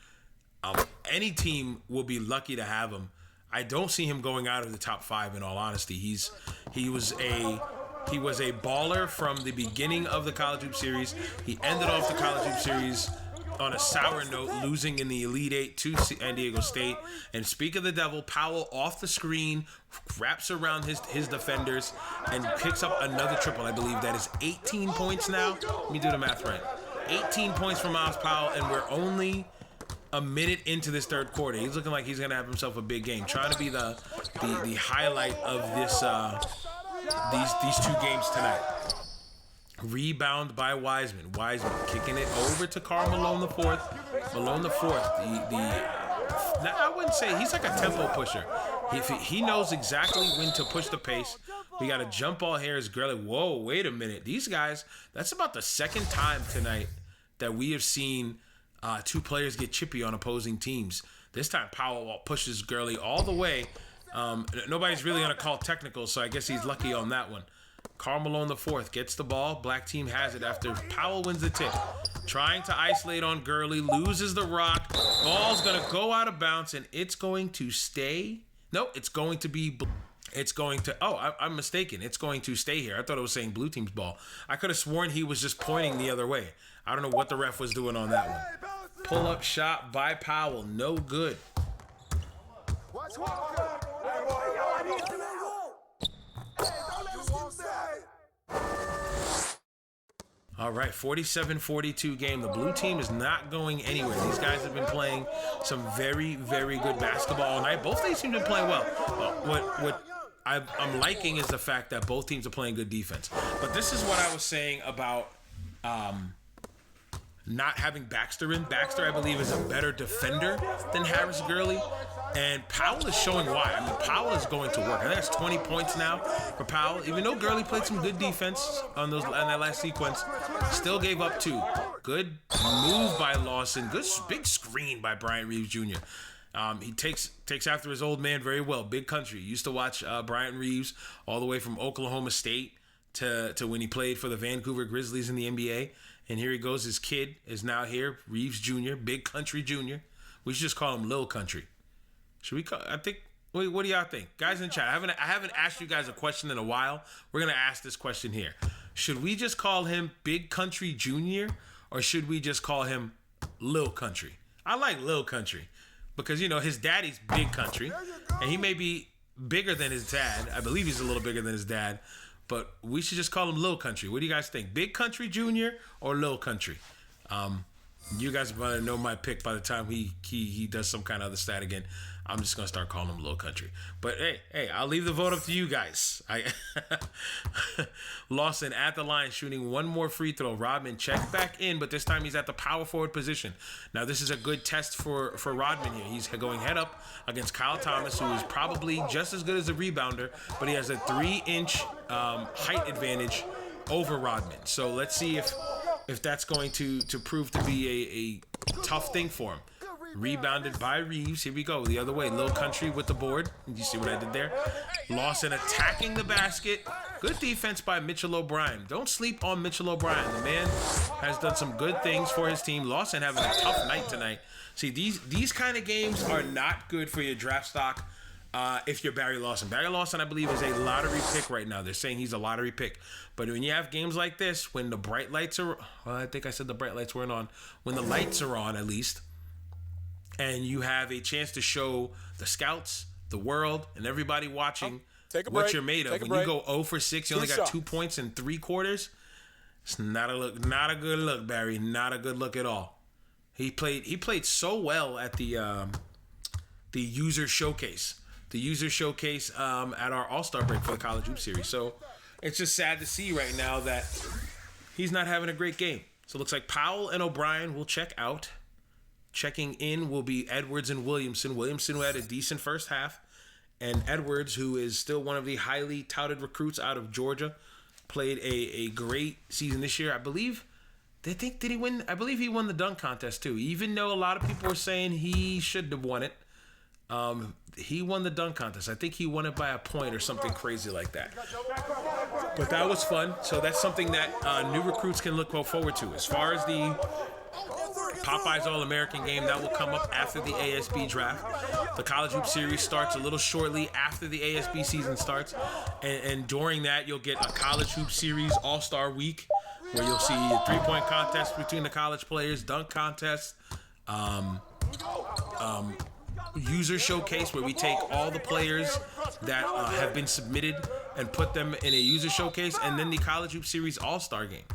Any team will be lucky to have him. I don't see him going out of the top 5, in all honesty. He was a baller from the beginning of the College Hoop Series. He ended off the College Hoop Series on a sour note, losing in the Elite 8 to San Diego State. And speak of the devil, Powell off the screen, wraps around his defenders, and picks up another triple. I believe that is 18 points now. Let me do the math right. 18 points for Miles Powell, and we're only a minute into this third quarter. He's looking like he's gonna have himself a big game. Trying to be the highlight of this these two games tonight. Rebound by Wiseman. Wiseman kicking it over to Karl Malone the fourth. Malone the fourth. I wouldn't say he's like a tempo pusher. He knows exactly when to push the pace. We got a jump ball here. Is Gurley. Whoa, wait a minute. These guys. That's about the second time tonight that we have seen two players get chippy on opposing teams. This time Powell pushes Gurley all the way. Nobody's really gonna call technical, so I guess he's lucky on that one. Karl Malone the fourth gets the ball. Black team has it after Powell wins the tip. Trying to isolate on Gurley, loses the rock. Ball's gonna go out of bounds, and it's going to stay. No, it's going to be. It's going to. Oh, I'm mistaken. It's going to stay here. I thought it was saying blue team's ball. I could have sworn he was just pointing the other way. I don't know what the ref was doing on that one. Pull up shot by Powell, no good. All right, 47-42 game. The blue team is not going anywhere. These guys have been playing some very, very good basketball all night. Both these teams have been playing well. What I'm liking is the fact that both teams are playing good defense. But this is what I was saying about not having Baxter in. Baxter, I believe, is a better defender than Harris Gurley. And Powell is showing why. I mean, Powell is going to work. I think that's 20 points now for Powell. Even though Gurley played some good defense on that last sequence, still gave up 2. Good move by Lawson. Good big screen by Bryant Reeves Jr. He takes after his old man very well. Big country. Used to watch Bryant Reeves all the way from Oklahoma State to when he played for the Vancouver Grizzlies in the NBA. And here he goes. His kid is now here. Reeves Jr., Big Country Jr. We should just call him Lil Country. Should we call? I think. Wait, what do y'all think, guys in chat? I haven't asked you guys a question in a while. We're gonna ask this question here. Should we just call him Big Country Jr. or should we just call him Lil Country? I like Lil Country because his daddy's Big Country, and he may be bigger than his dad. I believe he's a little bigger than his dad. But we should just call him Lil Country. What do you guys think? Big Country Jr. or Lil Country? You guys are going to know my pick by the time he does some kind of other stat again. I'm just going to start calling him Lil Country. But hey, I'll leave the vote up to you guys. Lawson at the line shooting one more free throw. Rodman checked back in, but this time he's at the power forward position. Now this is a good test for Rodman here. He's going head up against Kyle Thomas, who is probably just as good as a rebounder, but he has a 3-inch height advantage over Rodman. So let's see if that's going to prove to be a tough thing for him. Rebounded by Reeves. Here we go. The other way. Lil Country with the board. You see what I did there? Lawson attacking the basket. Good defense by Mitchell O'Brien. Don't sleep on Mitchell O'Brien. The man has done some good things for his team. Lawson having a tough night tonight. See, these kind of games are not good for your draft stock if you're Barry Lawson. Barry Lawson, I believe, is a lottery pick right now. They're saying he's a lottery pick. But when you have games like this, when the bright lights are... Well, I think I said the bright lights weren't on. When the lights are on, at least... And you have a chance to show the scouts, the world, and everybody watching what you're made of. When you go 0 for 6, you only got 2 points in 3 quarters. It's not a good look, Barry. Not a good look at all. He played so well at the user showcase. The user showcase at our All-Star break for the College Hoop Series. So it's just sad to see right now that he's not having a great game. So it looks like Powell and O'Brien will check out. Checking in will be Edwards and Williamson. Williamson, who had a decent first half, and Edwards, who is still one of the highly touted recruits out of Georgia, played a great season this year. I believe, did he win? I believe he won the dunk contest too. Even though a lot of people were saying he shouldn't have won it, he won the dunk contest. I think he won it by a point or something crazy like that. But that was fun. So that's something that new recruits can look forward to. As far as the Popeye's All-American game, that will come up after the ASB draft. The College Hoop Series starts a little shortly after the ASB season starts. And during that, you'll get a College Hoop Series All-Star Week where you'll see a 3-point contest between the college players, dunk contest, user showcase where we take all the players that have been submitted and put them in a user showcase, and then the College Hoop Series All-Star game.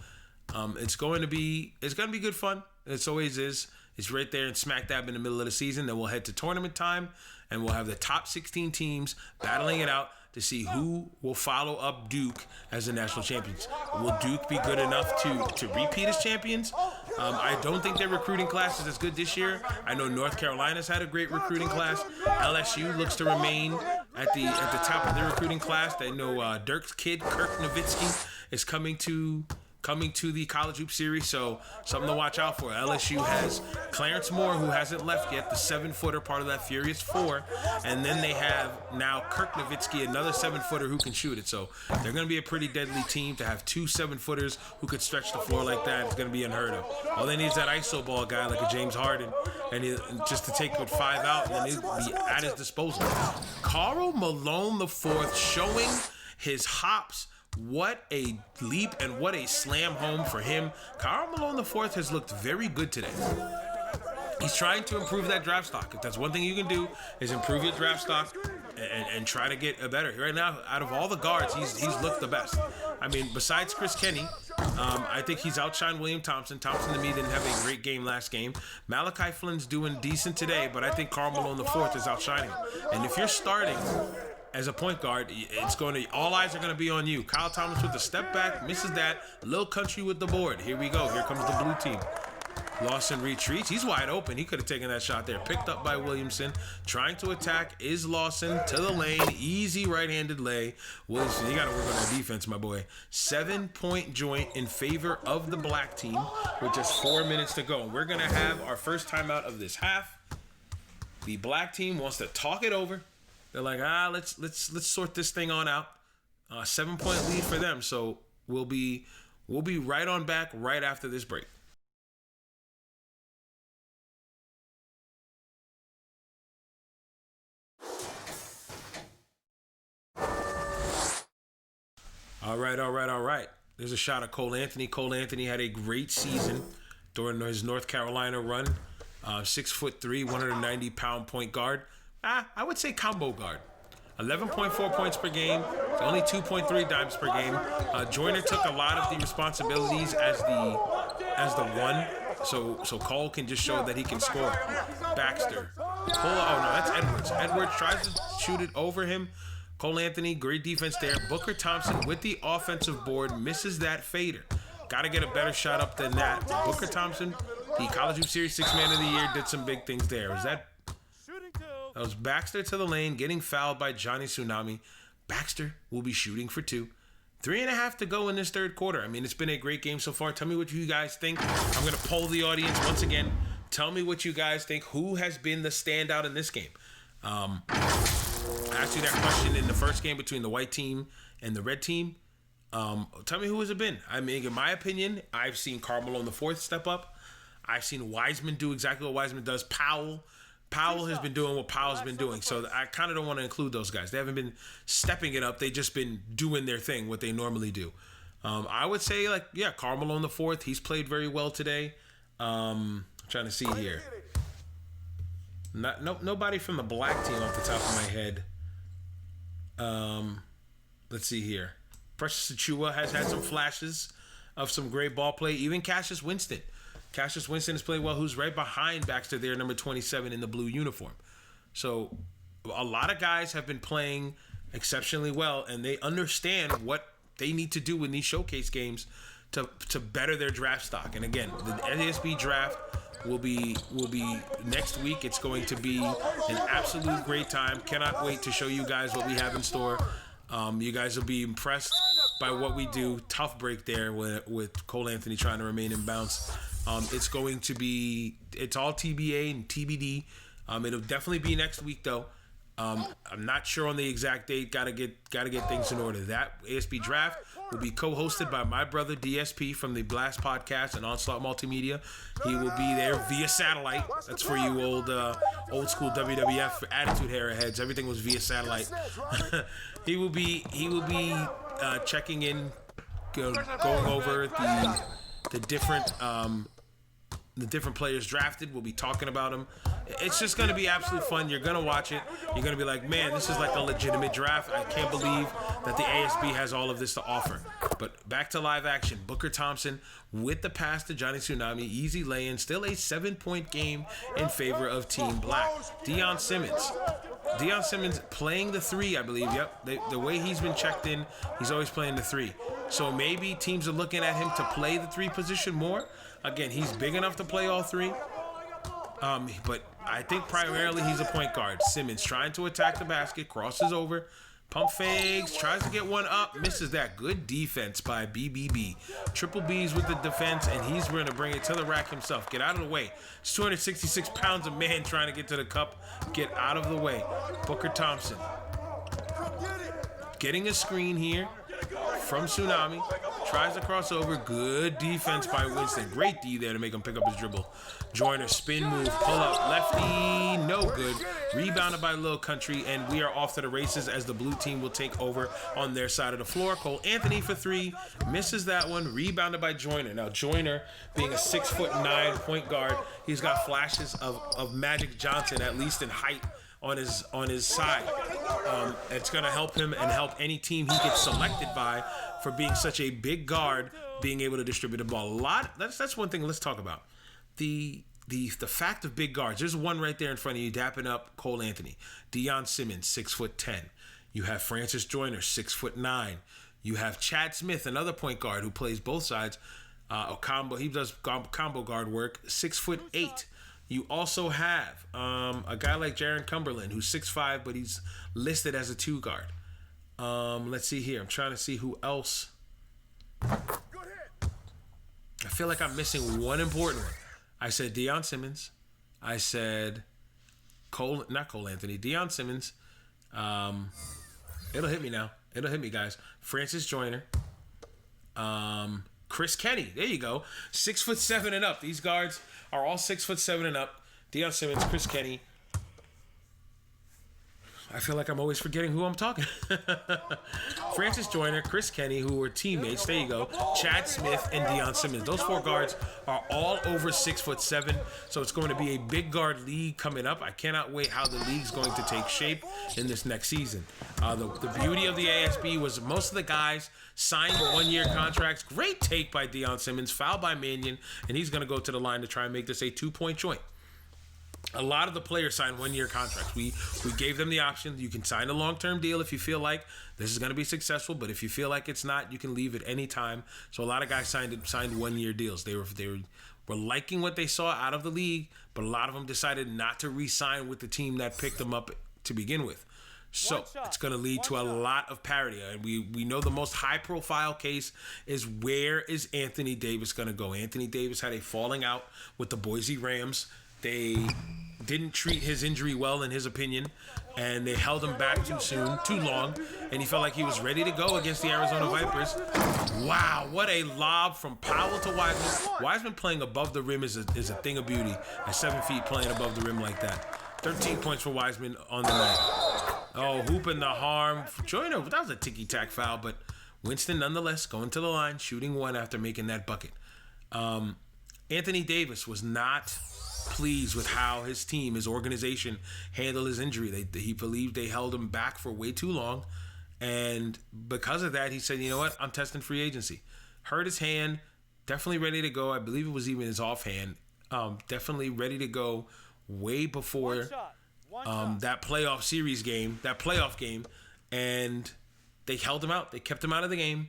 It's going to be good fun. It always is. It's right there in smack dab in the middle of the season. Then we'll head to tournament time, and we'll have the top 16 teams battling it out to see who will follow up Duke as the national champions. Will Duke be good enough to repeat as champions? I don't think their recruiting class is as good this year. I know North Carolina's had a great recruiting class. LSU looks to remain at the top of their recruiting class. They know Dirk's kid, Kirk Nowitzki, is coming to the College Hoop Series, so something to watch out for. LSU has Clarence Moore, who hasn't left yet, the 7-footer, part of that Furious Four, and then they have now Kirk Nowitzki, another 7-footer who can shoot it. So they're going to be a pretty deadly team. To have 2 7-footers who could stretch the floor like that is going to be unheard of. All they need is that iso ball guy like a James Harden, and just to take 5 out, and then he'll be at his disposal. Karl Malone IV showing his hops. What a leap and what a slam home for him. Karl Malone IV has looked very good today. He's trying to improve that draft stock. If that's one thing you can do, is improve your draft stock and try to get a better. Right now, out of all the guards, he's looked the best. I mean, besides Chris Kenny, I think he's outshined William Thompson. Thompson, to me, didn't have a great game last game. Malachi Flynn's doing decent today, but I think Karl Malone IV is outshining him. And if you're starting as a point guard, all eyes are going to be on you. Kyle Thomas with the step back, misses that. Lil Country with the board. Here we go. Here comes the blue team. Lawson retreats. He's wide open. He could have taken that shot there. Picked up by Williamson. Trying to attack is Lawson to the lane. Easy right-handed lay. Williamson, you got to work on that defense, my boy. 7-point joint in favor of the black team with just 4 minutes to go. We're going to have our first timeout of this half. The black team wants to talk it over. They're like, let's sort this thing on out. 7-point lead for them. So we'll be right on back right after this break. All right. There's a shot of Cole Anthony. Cole Anthony had a great season during his North Carolina run. 6'3", 190-pound point guard. I would say combo guard. 11.4 points per game, only 2.3 dimes per game. Joyner took a lot of the responsibilities as the one, so Cole can just show that he can score. Baxter. That's Edwards. Edwards tries to shoot it over him. Cole Anthony, great defense there. Booker Thompson with the offensive board, misses that fader. Got to get a better shot up than that. Booker Thompson, the College Hoop Series 6th Man of the Year, did some big things there. That was Baxter to the lane, getting fouled by Johnny Tsunami. Baxter will be shooting for 2. 3.5 to go in this third quarter. I mean, it's been a great game so far. Tell me what you guys think. I'm going to poll the audience once again. Tell me what you guys think. Who has been the standout in this game? I asked you that question in the first game between the white team and the red team. Tell me who has it been. I mean, in my opinion, I've seen Karl Malone IV step up. I've seen Wiseman do exactly what Wiseman does. Powell has been doing what Powell's been doing. So I kind of don't want to include those guys. They haven't been stepping it up. They've just been doing their thing, what they normally do. I would say, Karl Malone IV. He's played very well today. I'm trying to see here. Nobody from the black team off the top of my head. Let's see here. Precious Achiuwa has had some flashes of some great ball play. Even Cassius Winston. Cassius Winston has played well, who's right behind Baxter there, number 27 in the blue uniform. So a lot of guys have been playing exceptionally well, and they understand what they need to do in these showcase games to better their draft stock. And again, the ASB draft will be next week. It's going to be an absolute great time. Cannot wait to show you guys what we have in store. You guys will be impressed by what we do. Tough break there with Cole Anthony trying to remain in bounce. It's all TBA and TBD. It'll definitely be next week though. I'm not sure on the exact date. Gotta get things in order. That ASB draft will be co-hosted by my brother DSP from the Blast Podcast and Onslaught Multimedia. He will be there via satellite. That's for you old school WWF Attitude Era heads. Everything was via satellite. He will be checking in, going over the different players drafted. We'll be talking about them. It's just going to be absolute fun. You're going to watch it. You're going to be like, man, this is like a legitimate draft. I can't believe that the ASB has all of this to offer. But back to live action. Booker Thompson with the pass to Johnny Tsunami. Easy lay-in. Still a 7-point game in favor of Team Black. Deion Simmons playing the 3, I believe. Yep. The way he's been checked in, he's always playing the 3. So maybe teams are looking at him to play the 3 position more. Again, he's big enough to play all 3. But I think primarily he's a point guard. Simmons trying to attack the basket, crosses over, pump fakes, tries to get one up, misses that. Good defense by BBB. Triple B's with the defense, and he's going to bring it to the rack himself. Get out of the way. It's 266 pounds of man trying to get to the cup. Get out of the way. Booker Thompson getting a screen here from Tsunami. Tries to cross over. Good defense by Winston. Great D there to make him pick up his dribble. Joyner, spin move, pull up, lefty, no good. Rebounded by Lil Country, and we are off to the races as the blue team will take over on their side of the floor. Cole Anthony for 3, misses that one. Rebounded by Joyner. Now Joyner, being a 6'9" point guard, he's got flashes of Magic Johnson, at least in height, on his side. It's going to help him and help any team he gets selected by for being such a big guard, being able to distribute the ball. That's one thing let's talk about. The fact of big guards. There's one right there in front of you, dapping up Cole Anthony. Deion Simmons, 6'10". You have Francis Joyner, 6'9". You have Chad Smith, another point guard who plays both sides. He does combo guard work, 6'8". You also have a guy like Jaron Cumberland, who's 6'5", but he's listed as a 2 guard. Let's see here. I'm trying to see who else. I feel like I'm missing one important one. I said Deion Simmons. I said not Cole Anthony. Deion Simmons. It'll hit me now. It'll hit me, guys. Francis Joyner. Chris Kenny. There you go. 6'7" and up. These guards are all 6'7" and up. Deion Simmons, Chris Kenny. I feel like I'm always forgetting who I'm talking. Francis Joyner, Chris Kenny, who were teammates. There you go. Chad Smith and Deion Simmons. Those 4 guards are all over 6'7". So it's going to be a big guard league coming up. I cannot wait how the league's going to take shape in this next season. The beauty of the ASB was most of the guys signed 1-year contracts. Great take by Deion Simmons. Foul by Mannion. And he's going to go to the line to try and make this a 2-point joint. A lot of the players signed 1-year contracts. We gave them the option. You can sign a long-term deal if you feel like this is going to be successful, but if you feel like it's not, you can leave at any time. So a lot of guys signed 1-year deals. They were liking what they saw out of the league, but a lot of them decided not to re-sign with the team that picked them up to begin with. So it's going to lead to a lot of parity. And we know the most high-profile case is where is Anthony Davis going to go. Anthony Davis had a falling out with the Boise Rams. They didn't treat his injury well, in his opinion, and they held him back too long, and he felt like he was ready to go against the Arizona Vipers. Wow, what a lob from Powell to Wiseman. Wiseman playing above the rim is a thing of beauty. At 7 feet playing above the rim like that. 13 points for Wiseman on the night. Oh, hooping the harm. Joyner, that was a ticky-tack foul, but Winston nonetheless going to the line, shooting 1 after making that bucket. Anthony Davis was not pleased with how his team, his organization, handled his injury. He believed they held him back for way too long, and because of that, he said, you know what, I'm testing free agency. Hurt his hand, definitely ready to go. I believe it was even his offhand. Definitely ready to go way before that playoff game, and they held him out. They kept him out of the game,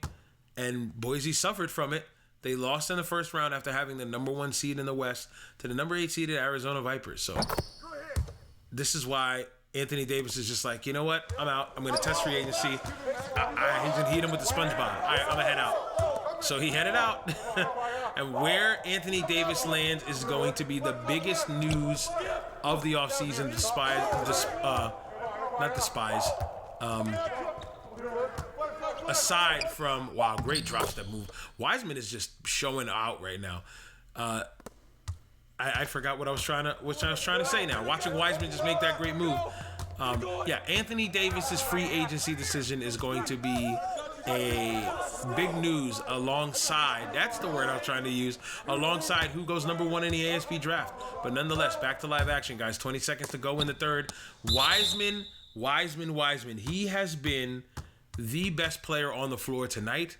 and Boise suffered from it. They lost in the first round after having the number 1 seed in the West to the number 8 seeded Arizona Vipers. So this is why Anthony Davis is just like, you know what? I'm out. I'm going to test free agency. He's going to hit him with the SpongeBob. All right, I'm going to head out. So he headed out. And where Anthony Davis lands is going to be the biggest news of the offseason, aside from, wow, great drop step move. Wiseman is just showing out right now. I forgot what I was trying to say now. Watching Wiseman just make that great move. Anthony Davis's free agency decision is going to be a big news alongside, that's the word I was trying to use, alongside who goes number 1 in the ASB draft. But nonetheless, back to live action, guys. 20 seconds to go in the third. Wiseman. He has been the best player on the floor tonight.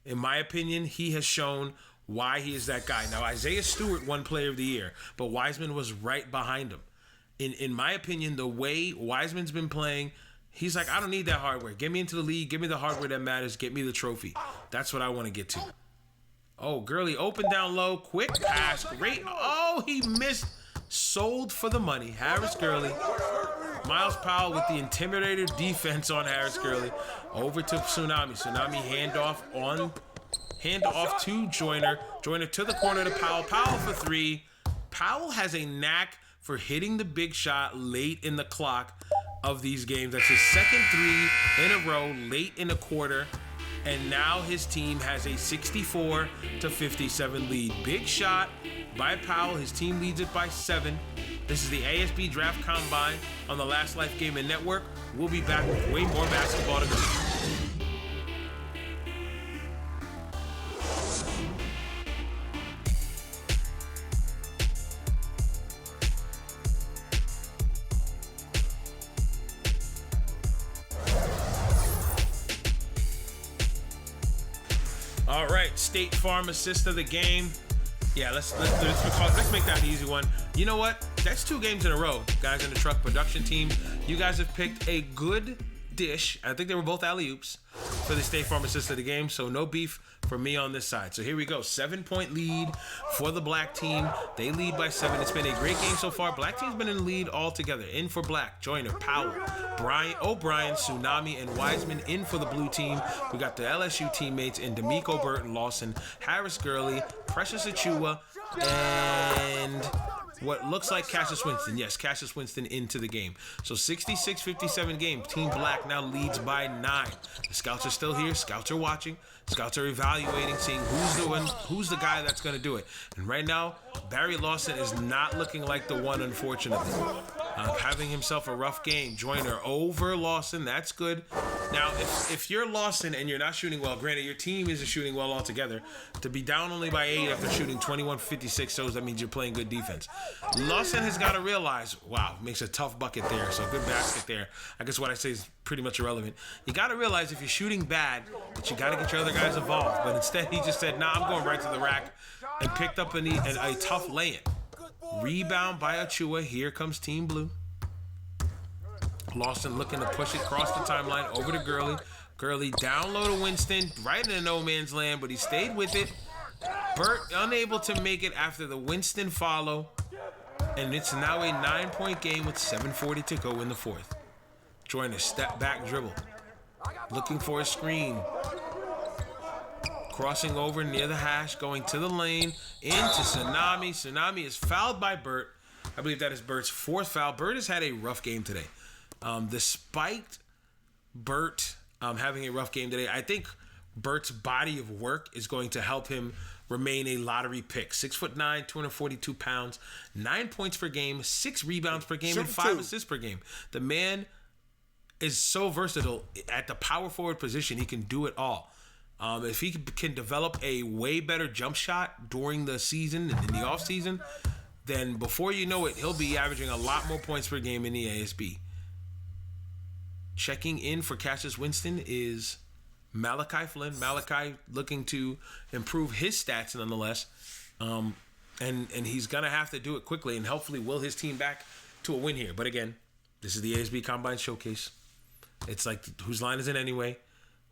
In my opinion, he has shown why he is that guy. Now, Isaiah Stewart won Player of the Year, but Wiseman was right behind him. In my opinion, the way Wiseman's been playing, he's like, I don't need that hardware. Get me into the league. Give me the hardware that matters. Get me the trophy. That's what I want to get to. Oh, Gurley open down low. Quick pass. Great. Oh, he missed. Sold for the money. Harris Gurley. Miles Powell with the intimidator defense on Harris Gurley. Over to Tsunami. Tsunami handoff to Joyner. Joyner to the corner to Powell. Powell for three. Powell has a knack for hitting the big shot late in the clock of these games. That's his second three in a row, late in the quarter. And now his team has a 64-57 lead. Big shot by Powell. His team leads it by 7. This is the ASB Draft Combine on the Last Life Gaming Network. We'll be back with way more basketball to go. All right, State Farm assist of the game. Yeah, let's make that an easy one. You know what? That's 2 games in a row, guys in the truck production team. You guys have picked a good dish. I think they were both alley-oops for the State Farm assist of the game, so no beef for me on this side. So here we go. 7-point lead for the black team. They lead by 7. It's been a great game so far. Black team's been in the lead all together. In for black, Joyner, Powell, O'Brien, Tsunami, and Wiseman. In for the blue team, we got the LSU teammates in D'Amico Burton, Lawson, Harris Gurley, Precious Achua, and what looks like Cassius Winston. Yes, Cassius Winston into the game. So 66-57 game. Team Black now leads by 9. The scouts are still here. Scouts are watching. Scouts are evaluating, seeing who's the guy that's going to do it. And right now, Barry Lawson is not looking like the one, unfortunately. Having himself a rough game. Joyner over Lawson. That's good. Now, if you're Lawson and you're not shooting well, granted, your team isn't shooting well altogether, to be down only by 8 after shooting 21-56 shows that means you're playing good defense. Lawson has got to realize, wow, makes a tough bucket there, so good basket there. I guess what I say is pretty much irrelevant. You got to realize if you're shooting bad, that you got to get your other guys involved. But instead, he just said, nah, I'm going right to the rack, and picked up a tough lay-in. Rebound by Achua. Here comes Team Blue. Lawson looking to push it across the timeline over to Gurley. Gurley down low to Winston, right in the no man's land, but he stayed with it. Burt unable to make it after the Winston follow. And it's now a 9-point game with 7:40 to go in the fourth. Joyner step back dribble. Looking for a screen. Crossing over near the hash, going to the lane, into Tsunami. Tsunami is fouled by Burt. I believe that is Burt's 4th foul. Burt has had a rough game today. Despite Burt having a rough game today, I think Burt's body of work is going to help him remain a lottery pick. 6'9", 242 pounds, 9 points per game, 6 rebounds per game, and 5 assists per game. The man is so versatile at the power forward position. He can do it all. If he can develop a way better jump shot during the season and in the off season, then before you know it, he'll be averaging a lot more points per game in the ASB. Checking in for Cassius Winston is Malachi Flynn. Malachi looking to improve his stats nonetheless. And he's going to have to do it quickly and hopefully will his team back to a win here. But again, this is the ASB Combine Showcase. It's like whose line is it anyway?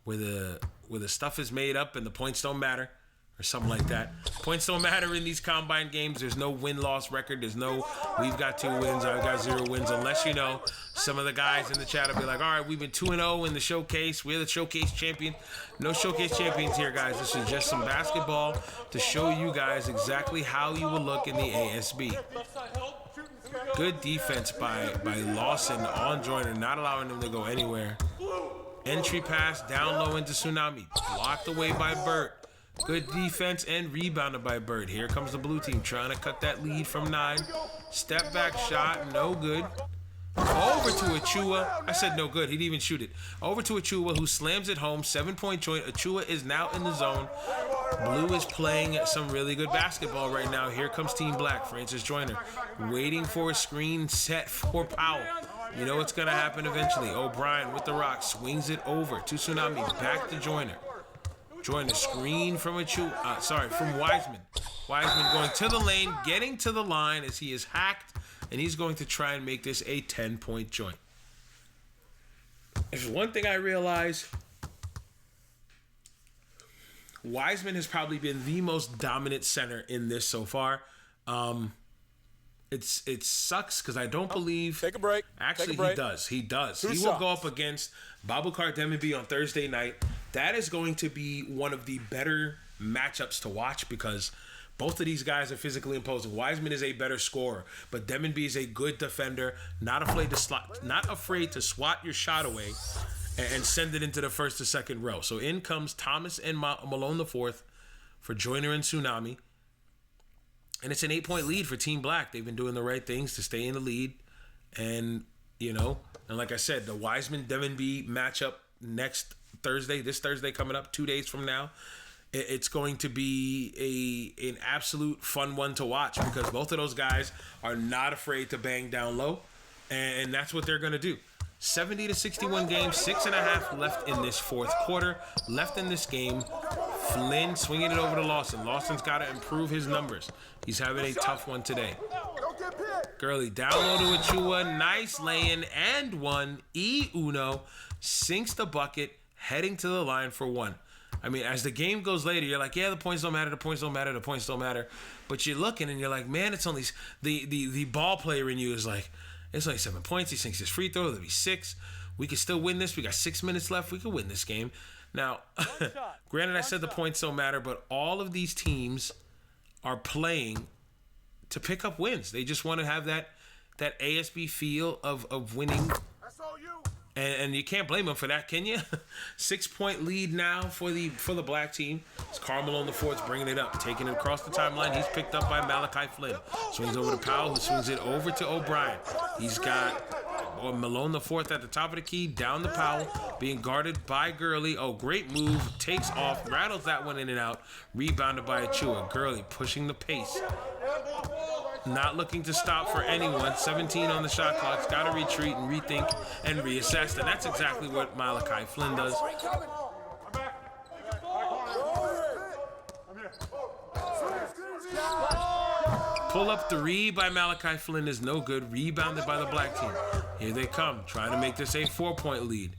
Where the stuff is made up and the points don't matter. Or something like that. Points don't matter in these combine games. There's no win-loss record. There's no, we've got 2 wins, I've got 0 wins. Unless, you know, some of the guys in the chat will be like, all right, we've been 2-0 in the showcase. We're the showcase champion. No showcase champions here, guys. This is just some basketball to show you guys exactly how you will look in the ASB. Good defense by Lawson on Joyner, not allowing him to go anywhere. Entry pass down low into Tsunami. Blocked away by Burt. Good defense and rebounded by Bird. Here comes the blue team trying to cut that lead from 9. Step back shot, no good. Over to Achua. I said no good. He didn't even shoot it. Over to Achua, who slams it home. 7-point joint. Achua is now in the zone. Blue is playing some really good basketball right now. Here comes Team Black. Francis Joyner waiting for a screen set for Powell. You know what's going to happen eventually. O'Brien with the rock. Swings it over to Tsunami. Back to Joyner. Join the screen from from Wiseman. Wiseman going to the lane, getting to the line as he is hacked, and he's going to try and make this a 10-point joint. There's one thing I realize. Wiseman has probably been the most dominant center in this so far. It sucks because I don't believe. Take a break. Actually, Take a break. he does. Two He shots. will go up against Babakar Demby on Thursday night. That is going to be one of the better matchups to watch because both of these guys are physically imposing. Wiseman is a better scorer, but Demby is a good defender, not afraid to swat your shot away and send it into the first or second row. So in comes Thomas and Malone IV for Joyner and Tsunami. And it's an 8-point lead for Team Black. They've been doing the right things to stay in the lead. And, and like I said, the Wiseman-Demby matchup this Thursday coming up, 2 days from now, it's going to be an absolute fun one to watch because both of those guys are not afraid to bang down low. And that's what they're going to do. 70-61 game, 6.5 left in this fourth quarter. Left in this game. Flynn swinging it over to Lawson. Lawson's got to improve his numbers. He's having a tough one today. Gurley down low to Achua. Nice lay-in and one. Uno sinks the bucket, heading to the line for one. I mean, as the game goes later, you're like, yeah, the points don't matter, the points don't matter, the points don't matter. But you're looking and you're like, man, it's only the ball player in you is like, it's only 7 points. He sinks his free throw. There'll be 6. We can still win this. We got 6 minutes left. We can win this game. Now, granted, I said the points don't matter, but all of these teams are playing to pick up wins. They just want to have that ASB feel of winning. And you can't blame them for that, can you? 6-point lead now for the Black team. It's Carmelo on the fourth, bringing it up, taking it across the timeline. He's picked up by Malachi Flynn. Swings over to Powell, who swings it over to O'Brien. He's got Malone the fourth at the top of the key, down to Powell, being guarded by Gurley. Oh, great move, takes off, rattles that one in and out. Rebounded by Achua. Gurley pushing the pace. Not looking to stop for anyone. 17 on the shot clock. Got to retreat and rethink and reassess. And that's exactly what Malachi Flynn does. Pull up 3 by Malachi Flynn is no good. Rebounded by the Black team. Here they come, trying to make this a 4-point lead.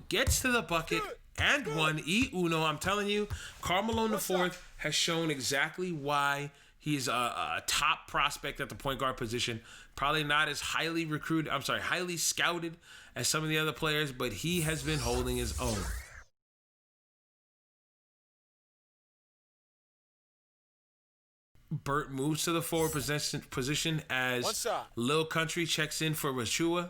Gets to the bucket and one. Uno, I'm telling you, Carmelo the fourth has shown exactly why he's a top prospect at the point guard position. Probably not as highly scouted as some of the other players, but he has been holding his own. Burt moves to the forward position as Lil Country checks in for Achua.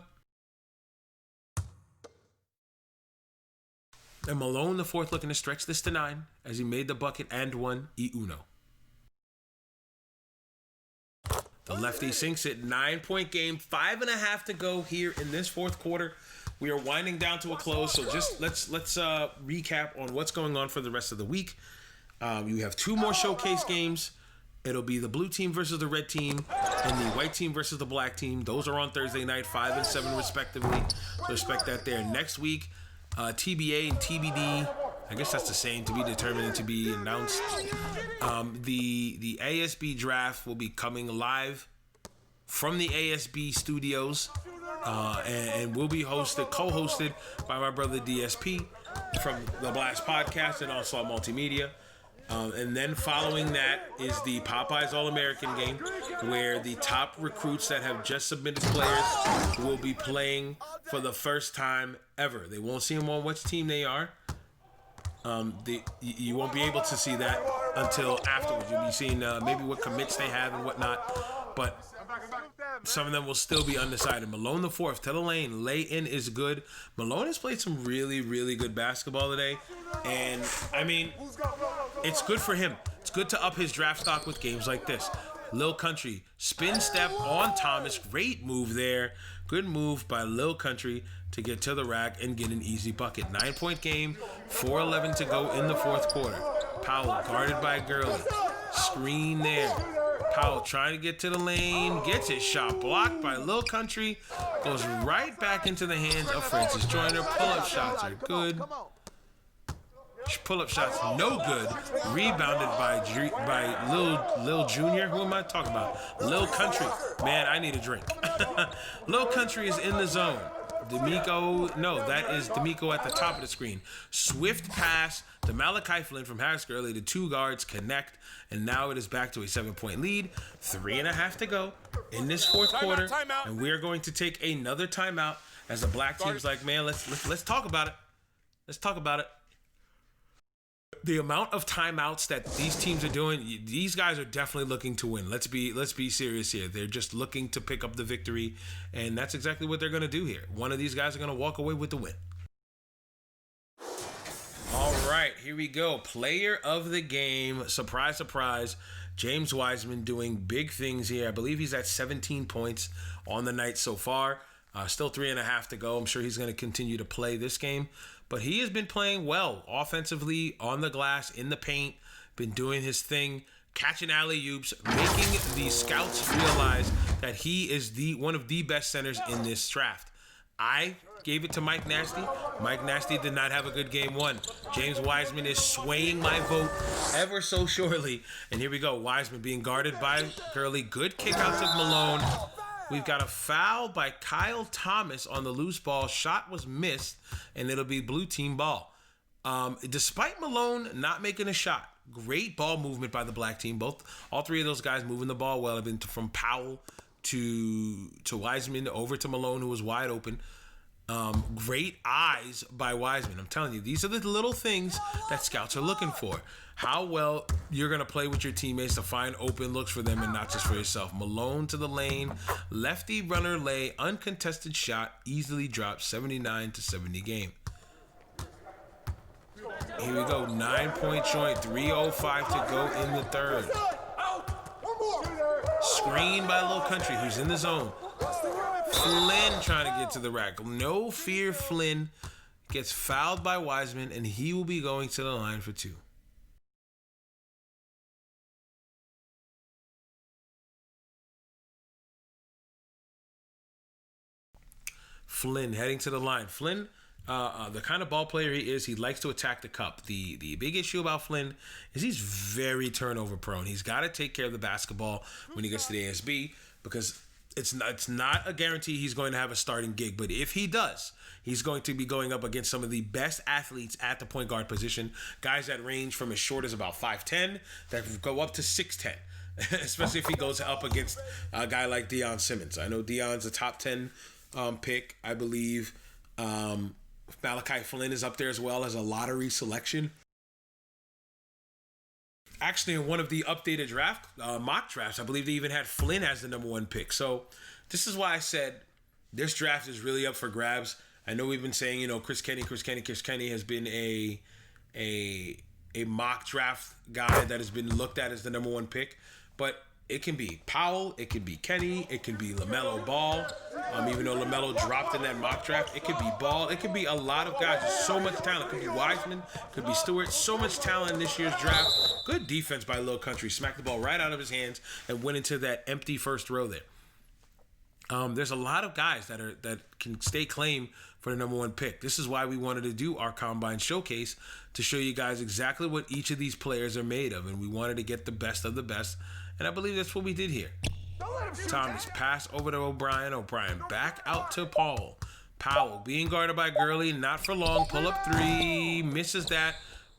And Malone the fourth looking to stretch this to 9 as he made the bucket and one. Uno. The lefty sinks it. 9-point game. 5.5 to go here in this fourth quarter. We are winding down to a close, so just let's recap on what's going on for the rest of the week. You have 2 more showcase games. It'll be the blue team versus the red team and the white team versus the black team. Those are on Thursday night, 5 and 7 respectively. So expect that there. Next week, TBA and TBD. I guess that's the same, to be determined and to be announced. The ASB draft will be coming live from the ASB studios and will be co-hosted by my brother DSP from the Blast Podcast and also Multimedia. And then following that is the Popeyes All-American game, where the top recruits that have just submitted players will be playing for the first time ever. They won't see them on which team they are. You won't be able to see that until afterwards. You'll be seeing maybe what commits they have and whatnot. But some of them will still be undecided. Malone the fourth to the lane. Lay-in is good. Malone has played some really, really good basketball today. And, I mean, it's good for him. It's good to up his draft stock with games like this. Lil Country, spin step on Thomas. Great move there. Good move by Lil Country to get to the rack and get an easy bucket. 9-point game, 4:11 to go in the fourth quarter. Powell guarded by Gurley. Screen there. Powell trying to get to the lane. Gets his shot blocked by Lil Country. Goes right back into the hands of Francis Joyner. Pull-up shots are good. Pull-up shots, no good. Rebounded by Lil Junior. Who am I talking about? Lil Country. Man, I need a drink. Lil Country is in the zone. D'Amico, no, that is D'Amico at the top of the screen. Swift pass to Malachi Flynn from Harris Gurley. The two guards connect, and now it is back to a 7-point lead. 3.5 to go in this fourth quarter, and we are going to take another timeout as the black team's like, man, let's talk about it. Let's talk about it. The amount of timeouts that these teams are doing, these guys are definitely looking to win. Let's be serious here. They're just looking to pick up the victory, and that's exactly what they're going to do here. One of these guys are going to walk away with the win. All right, here we go. Player of the game. Surprise, surprise. James Wiseman doing big things here. I believe he's at 17 points on the night so far. Still 3.5 to go. I'm sure he's going to continue to play this game. But he has been playing well offensively, on the glass, in the paint, been doing his thing, catching alley-oops, making the scouts realize that he is one of the best centers in this draft. I gave it to Mike Nasty. Mike Nasty did not have a good game one. James Wiseman is swaying my vote ever so surely. And here we go. Wiseman being guarded by Gurley. Good kick out to Malone. We've got a foul by Kyle Thomas on the loose ball. Shot was missed, and it'll be blue team ball. Despite Malone not making a shot, great ball movement by the black team. All three of those guys moving the ball well. Have been from Powell to Wiseman over to Malone, who was wide open. Great eyes by Wiseman. I'm telling you, these are the little things that scouts are looking for. How well you're going to play with your teammates to find open looks for them and not just for yourself. Malone to the lane, lefty runner lay, uncontested shot, easily dropped, 79-70 game. Here we go, 9-point joint, 3:05 to go in the third. Screen by Lil Country, who's in the zone. Flynn trying to get to the rack. No fear, Flynn gets fouled by Wiseman, and he will be going to the line for two. Flynn heading to the line. Flynn, the kind of ball player he is, he likes to attack the cup. The big issue about Flynn is he's very turnover prone. He's got to take care of the basketball when he gets to the ASB because it's not a guarantee he's going to have a starting gig. But if he does, he's going to be going up against some of the best athletes at the point guard position. Guys that range from as short as about 5'10", that go up to 6'10", especially if he goes up against a guy like Deion Simmons. I know Deion's a top 10 pick, I believe. Malachi Flynn is up there as well as a lottery selection. Actually, in one of the updated mock drafts, I believe they even had Flynn as the number 1 pick. So this is why I said this draft is really up for grabs. I know we've been saying, Chris Kenny has been a mock draft guy that has been looked at as the number 1 pick, but it can be Powell, it can be Kenny, it can be LaMelo Ball. Even though LaMelo dropped in that mock draft, it could be Ball. It could be a lot of guys. There's so much talent. It could be Wiseman, it could be Stewart. So much talent in this year's draft. Good defense by Lil Country. Smacked the ball right out of his hands and went into that empty first row there. There's a lot of guys that can stake claim for the number 1 pick. This is why we wanted to do our Combine Showcase, to show you guys exactly what each of these players are made of, and we wanted to get the best of the best. And I believe that's what we did here. Thomas pass over to O'Brien. O'Brien back out to Powell. Powell being guarded by Gurley. Not for long. Pull up 3. Misses that.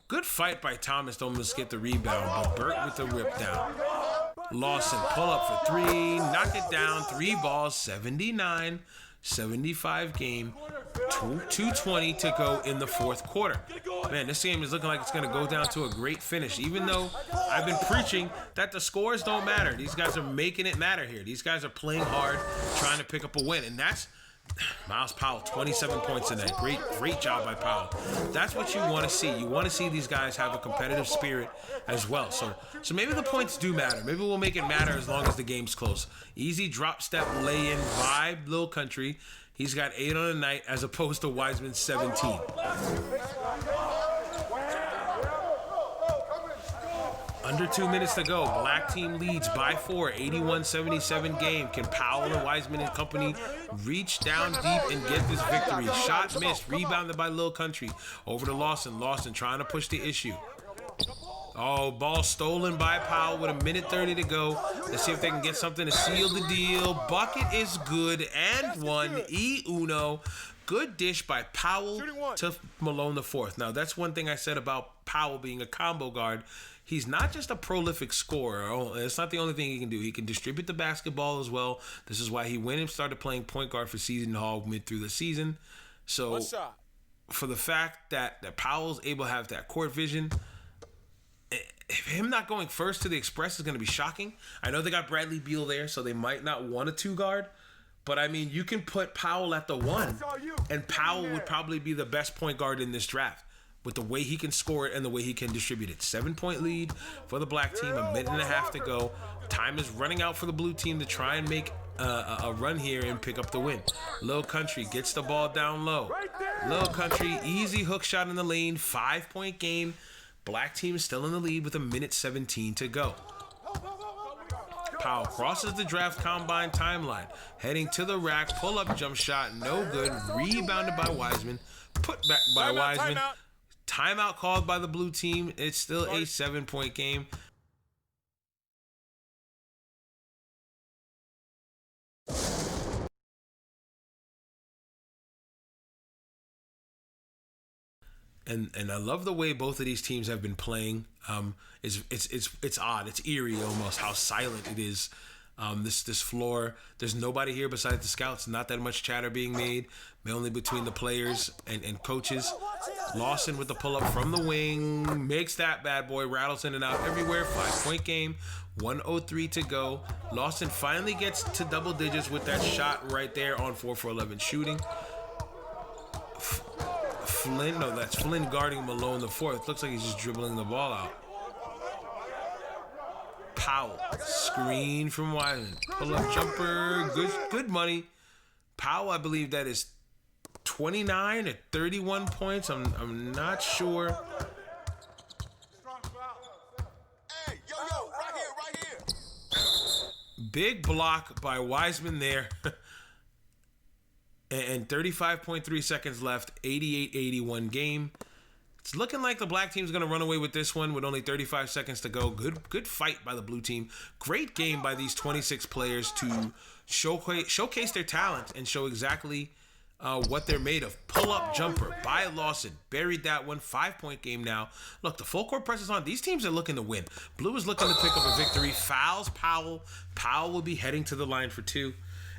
Good fight by Thomas to almost get the rebound. But Burt with the rip down. Lawson pull up for 3. Knock it down. 3 balls. 79-75 game. 2:20 to go in the fourth quarter. Man, this game is looking like it's going to go down to a great finish. Even though I've been preaching that the scores don't matter. These guys are making it matter here. These guys are playing hard, trying to pick up a win. And that's Miles Powell, 27 points tonight. Great job by Powell. That's what you want to see. You want to see these guys have a competitive spirit as well. So maybe the points do matter. Maybe we'll make it matter as long as the game's close. Easy drop step lay-in by Lil Country. He's got 8 on the night as opposed to Wiseman's 17. Under 2 minutes to go. Black team leads by 4, 81-77 game. Can Powell and Wiseman and company reach down deep and get this victory? Shot missed, rebounded by Lil Country. Over to Lawson. Lawson trying to push the issue. Oh, ball stolen by Powell with 1:30 to go. Let's see if they can get something to seal the deal. Bucket is good and one. Uno. Good dish by Powell to Malone IV. Now, that's one thing I said about Powell being a combo guard. He's not just a prolific scorer. It's not the only thing he can do. He can distribute the basketball as well. This is why he went and started playing point guard for Seton Hall mid through the season. So, for the fact that Powell's able to have that court vision, him not going first to the Express is going to be shocking. I know they got Bradley Beal there, so they might not want a 2 guard. But, I mean, you can put Powell at the 1, and Powell would probably be the best point guard in this draft with the way he can score it and the way he can distribute it. 7-point lead for the black team, 1.5 to go. Time is running out for the blue team to try and make a run here and pick up the win. Lil Country gets the ball down low. Lil Country, easy hook shot in the lane, 5-point game. Black team is still in the lead with 1:17 to go. Powell crosses the draft combine timeline, heading to the rack, pull-up jump shot, no good, rebounded by Wiseman, put back by Wiseman. Timeout called by the blue team. It's still a 7-point game. And I love the way both of these teams have been playing. It's odd. It's eerie almost how silent it is. This floor, there's nobody here besides the scouts. Not that much chatter being made, mainly between the players and coaches. Lawson with the pull-up from the wing, makes that bad boy, rattles in and out everywhere. 5-point game, 1:03 to go. Lawson finally gets to double digits with that shot right there on 4 for 11 shooting. That's Flynn guarding Malone IV. Looks like he's just dribbling the ball out. Powell, screen from Wiseman. Pull-up jumper, good money. Powell, I believe that is 29 or 31 points. I'm not sure. Hey, yo, right here. Big block by Wiseman there. And 35.3 seconds left, 88-81 game. It's looking like the black team's going to run away with this one with only 35 seconds to go. Good fight by the blue team. Great game by these 26 players to showcase their talent and show exactly what they're made of. Pull-up jumper by Lawson. Buried that one. 5-point game now. Look, the full court press is on. These teams are looking to win. Blue is looking to pick up a victory. Fouls Powell. Powell will be heading to the line for 2.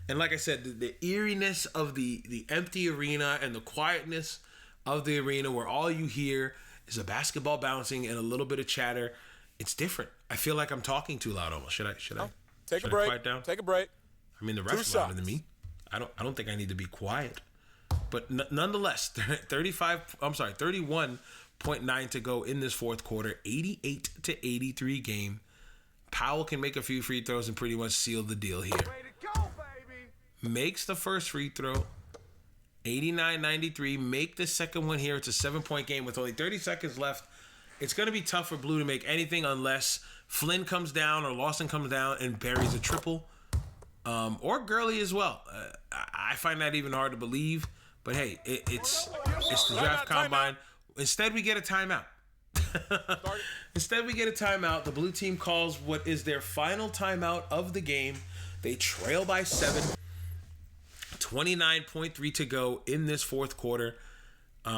And like I said, the eeriness of the empty arena and the quietness of the arena where all you hear is a basketball bouncing and a little bit of chatter, it's different. I feel like I'm talking too loud almost. Should I take a break? Quiet down? Take a break. I mean, the ref's louder than me. I don't think I need to be quiet. But nonetheless, 31.9 to go in this fourth quarter, 88-83 game. Powell can make a few free throws and pretty much seal the deal here. Makes the first free throw, 89-93. Make the second one here. It's a 7-point game with only 30 seconds left. It's going to be tough for Blue to make anything unless Flynn comes down or Lawson comes down and buries a triple, or Gurley as well. I find that even hard to believe. But hey, it's the draft combine. Instead, we get a timeout. The blue team calls what is their final timeout of the game. They trail by 7. 29.3 to go in this fourth quarter.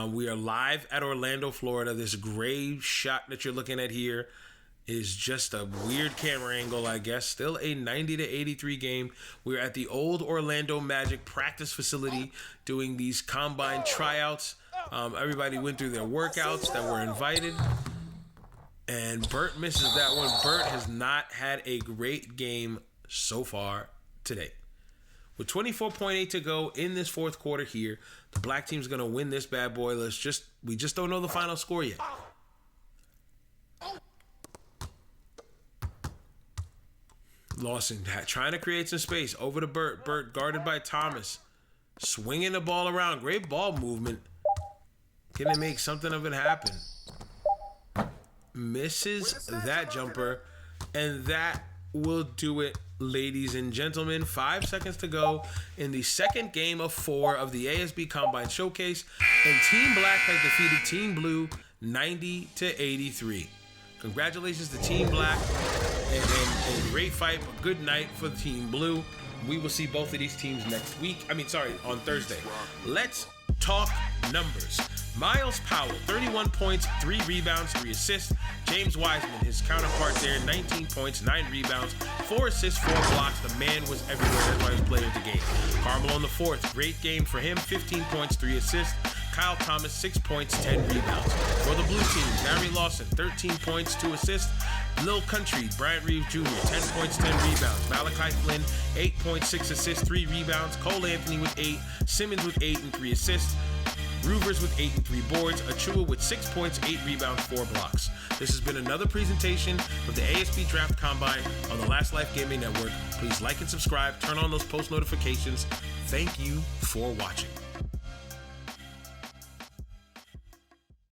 We are live at Orlando, Florida. This gray shot that you're looking at here is just a weird camera angle, I guess. Still a 90-83 game. We're at the old Orlando Magic practice facility doing these combine tryouts. Everybody went through their workouts that were invited. And Bert misses that one. Bert has not had a great game so far today. With 24.8 to go in this fourth quarter here, the black team's going to win this bad boy. We just don't know the final score yet. Lawson trying to create some space over to Bert. Bert guarded by Thomas. Swinging the ball around. Great ball movement. Can they make something of it happen? misses that jumper. And that will do it, ladies and gentlemen. 5 seconds to go in the second game of 4 of the ASB Combine Showcase. And Team Black has defeated Team Blue 90-83. Congratulations to Team Black. And great fight. A good night for the Team Blue. We will see both of these teams on Thursday. Let's talk numbers. Miles Powell, 31 points, 3 rebounds, 3 assists. James Wiseman, his counterpart there, 19 points, 9 rebounds, 4 assists, 4 blocks. The man was everywhere. That's why he was player of the game. Carmelo in the fourth, great game for him, 15 points, 3 assists. Kyle Thomas, 6 points, 10 rebounds. For the blue team, Gary Lawson, 13 points, 2 assists. Lil Country, Bryant Reeves Jr., 10 points, 10 rebounds. Malachi Flynn, 8 points, 6 assists, 3 rebounds. Cole Anthony with 8. Simmons with 8 and 3 assists. Ruvers with 8 and 3 boards. Achua with 6 points, 8 rebounds, 4 blocks. This has been another presentation of the ASB Draft Combine on the Last Life Gaming Network. Please like and subscribe. Turn on those post notifications. Thank you for watching.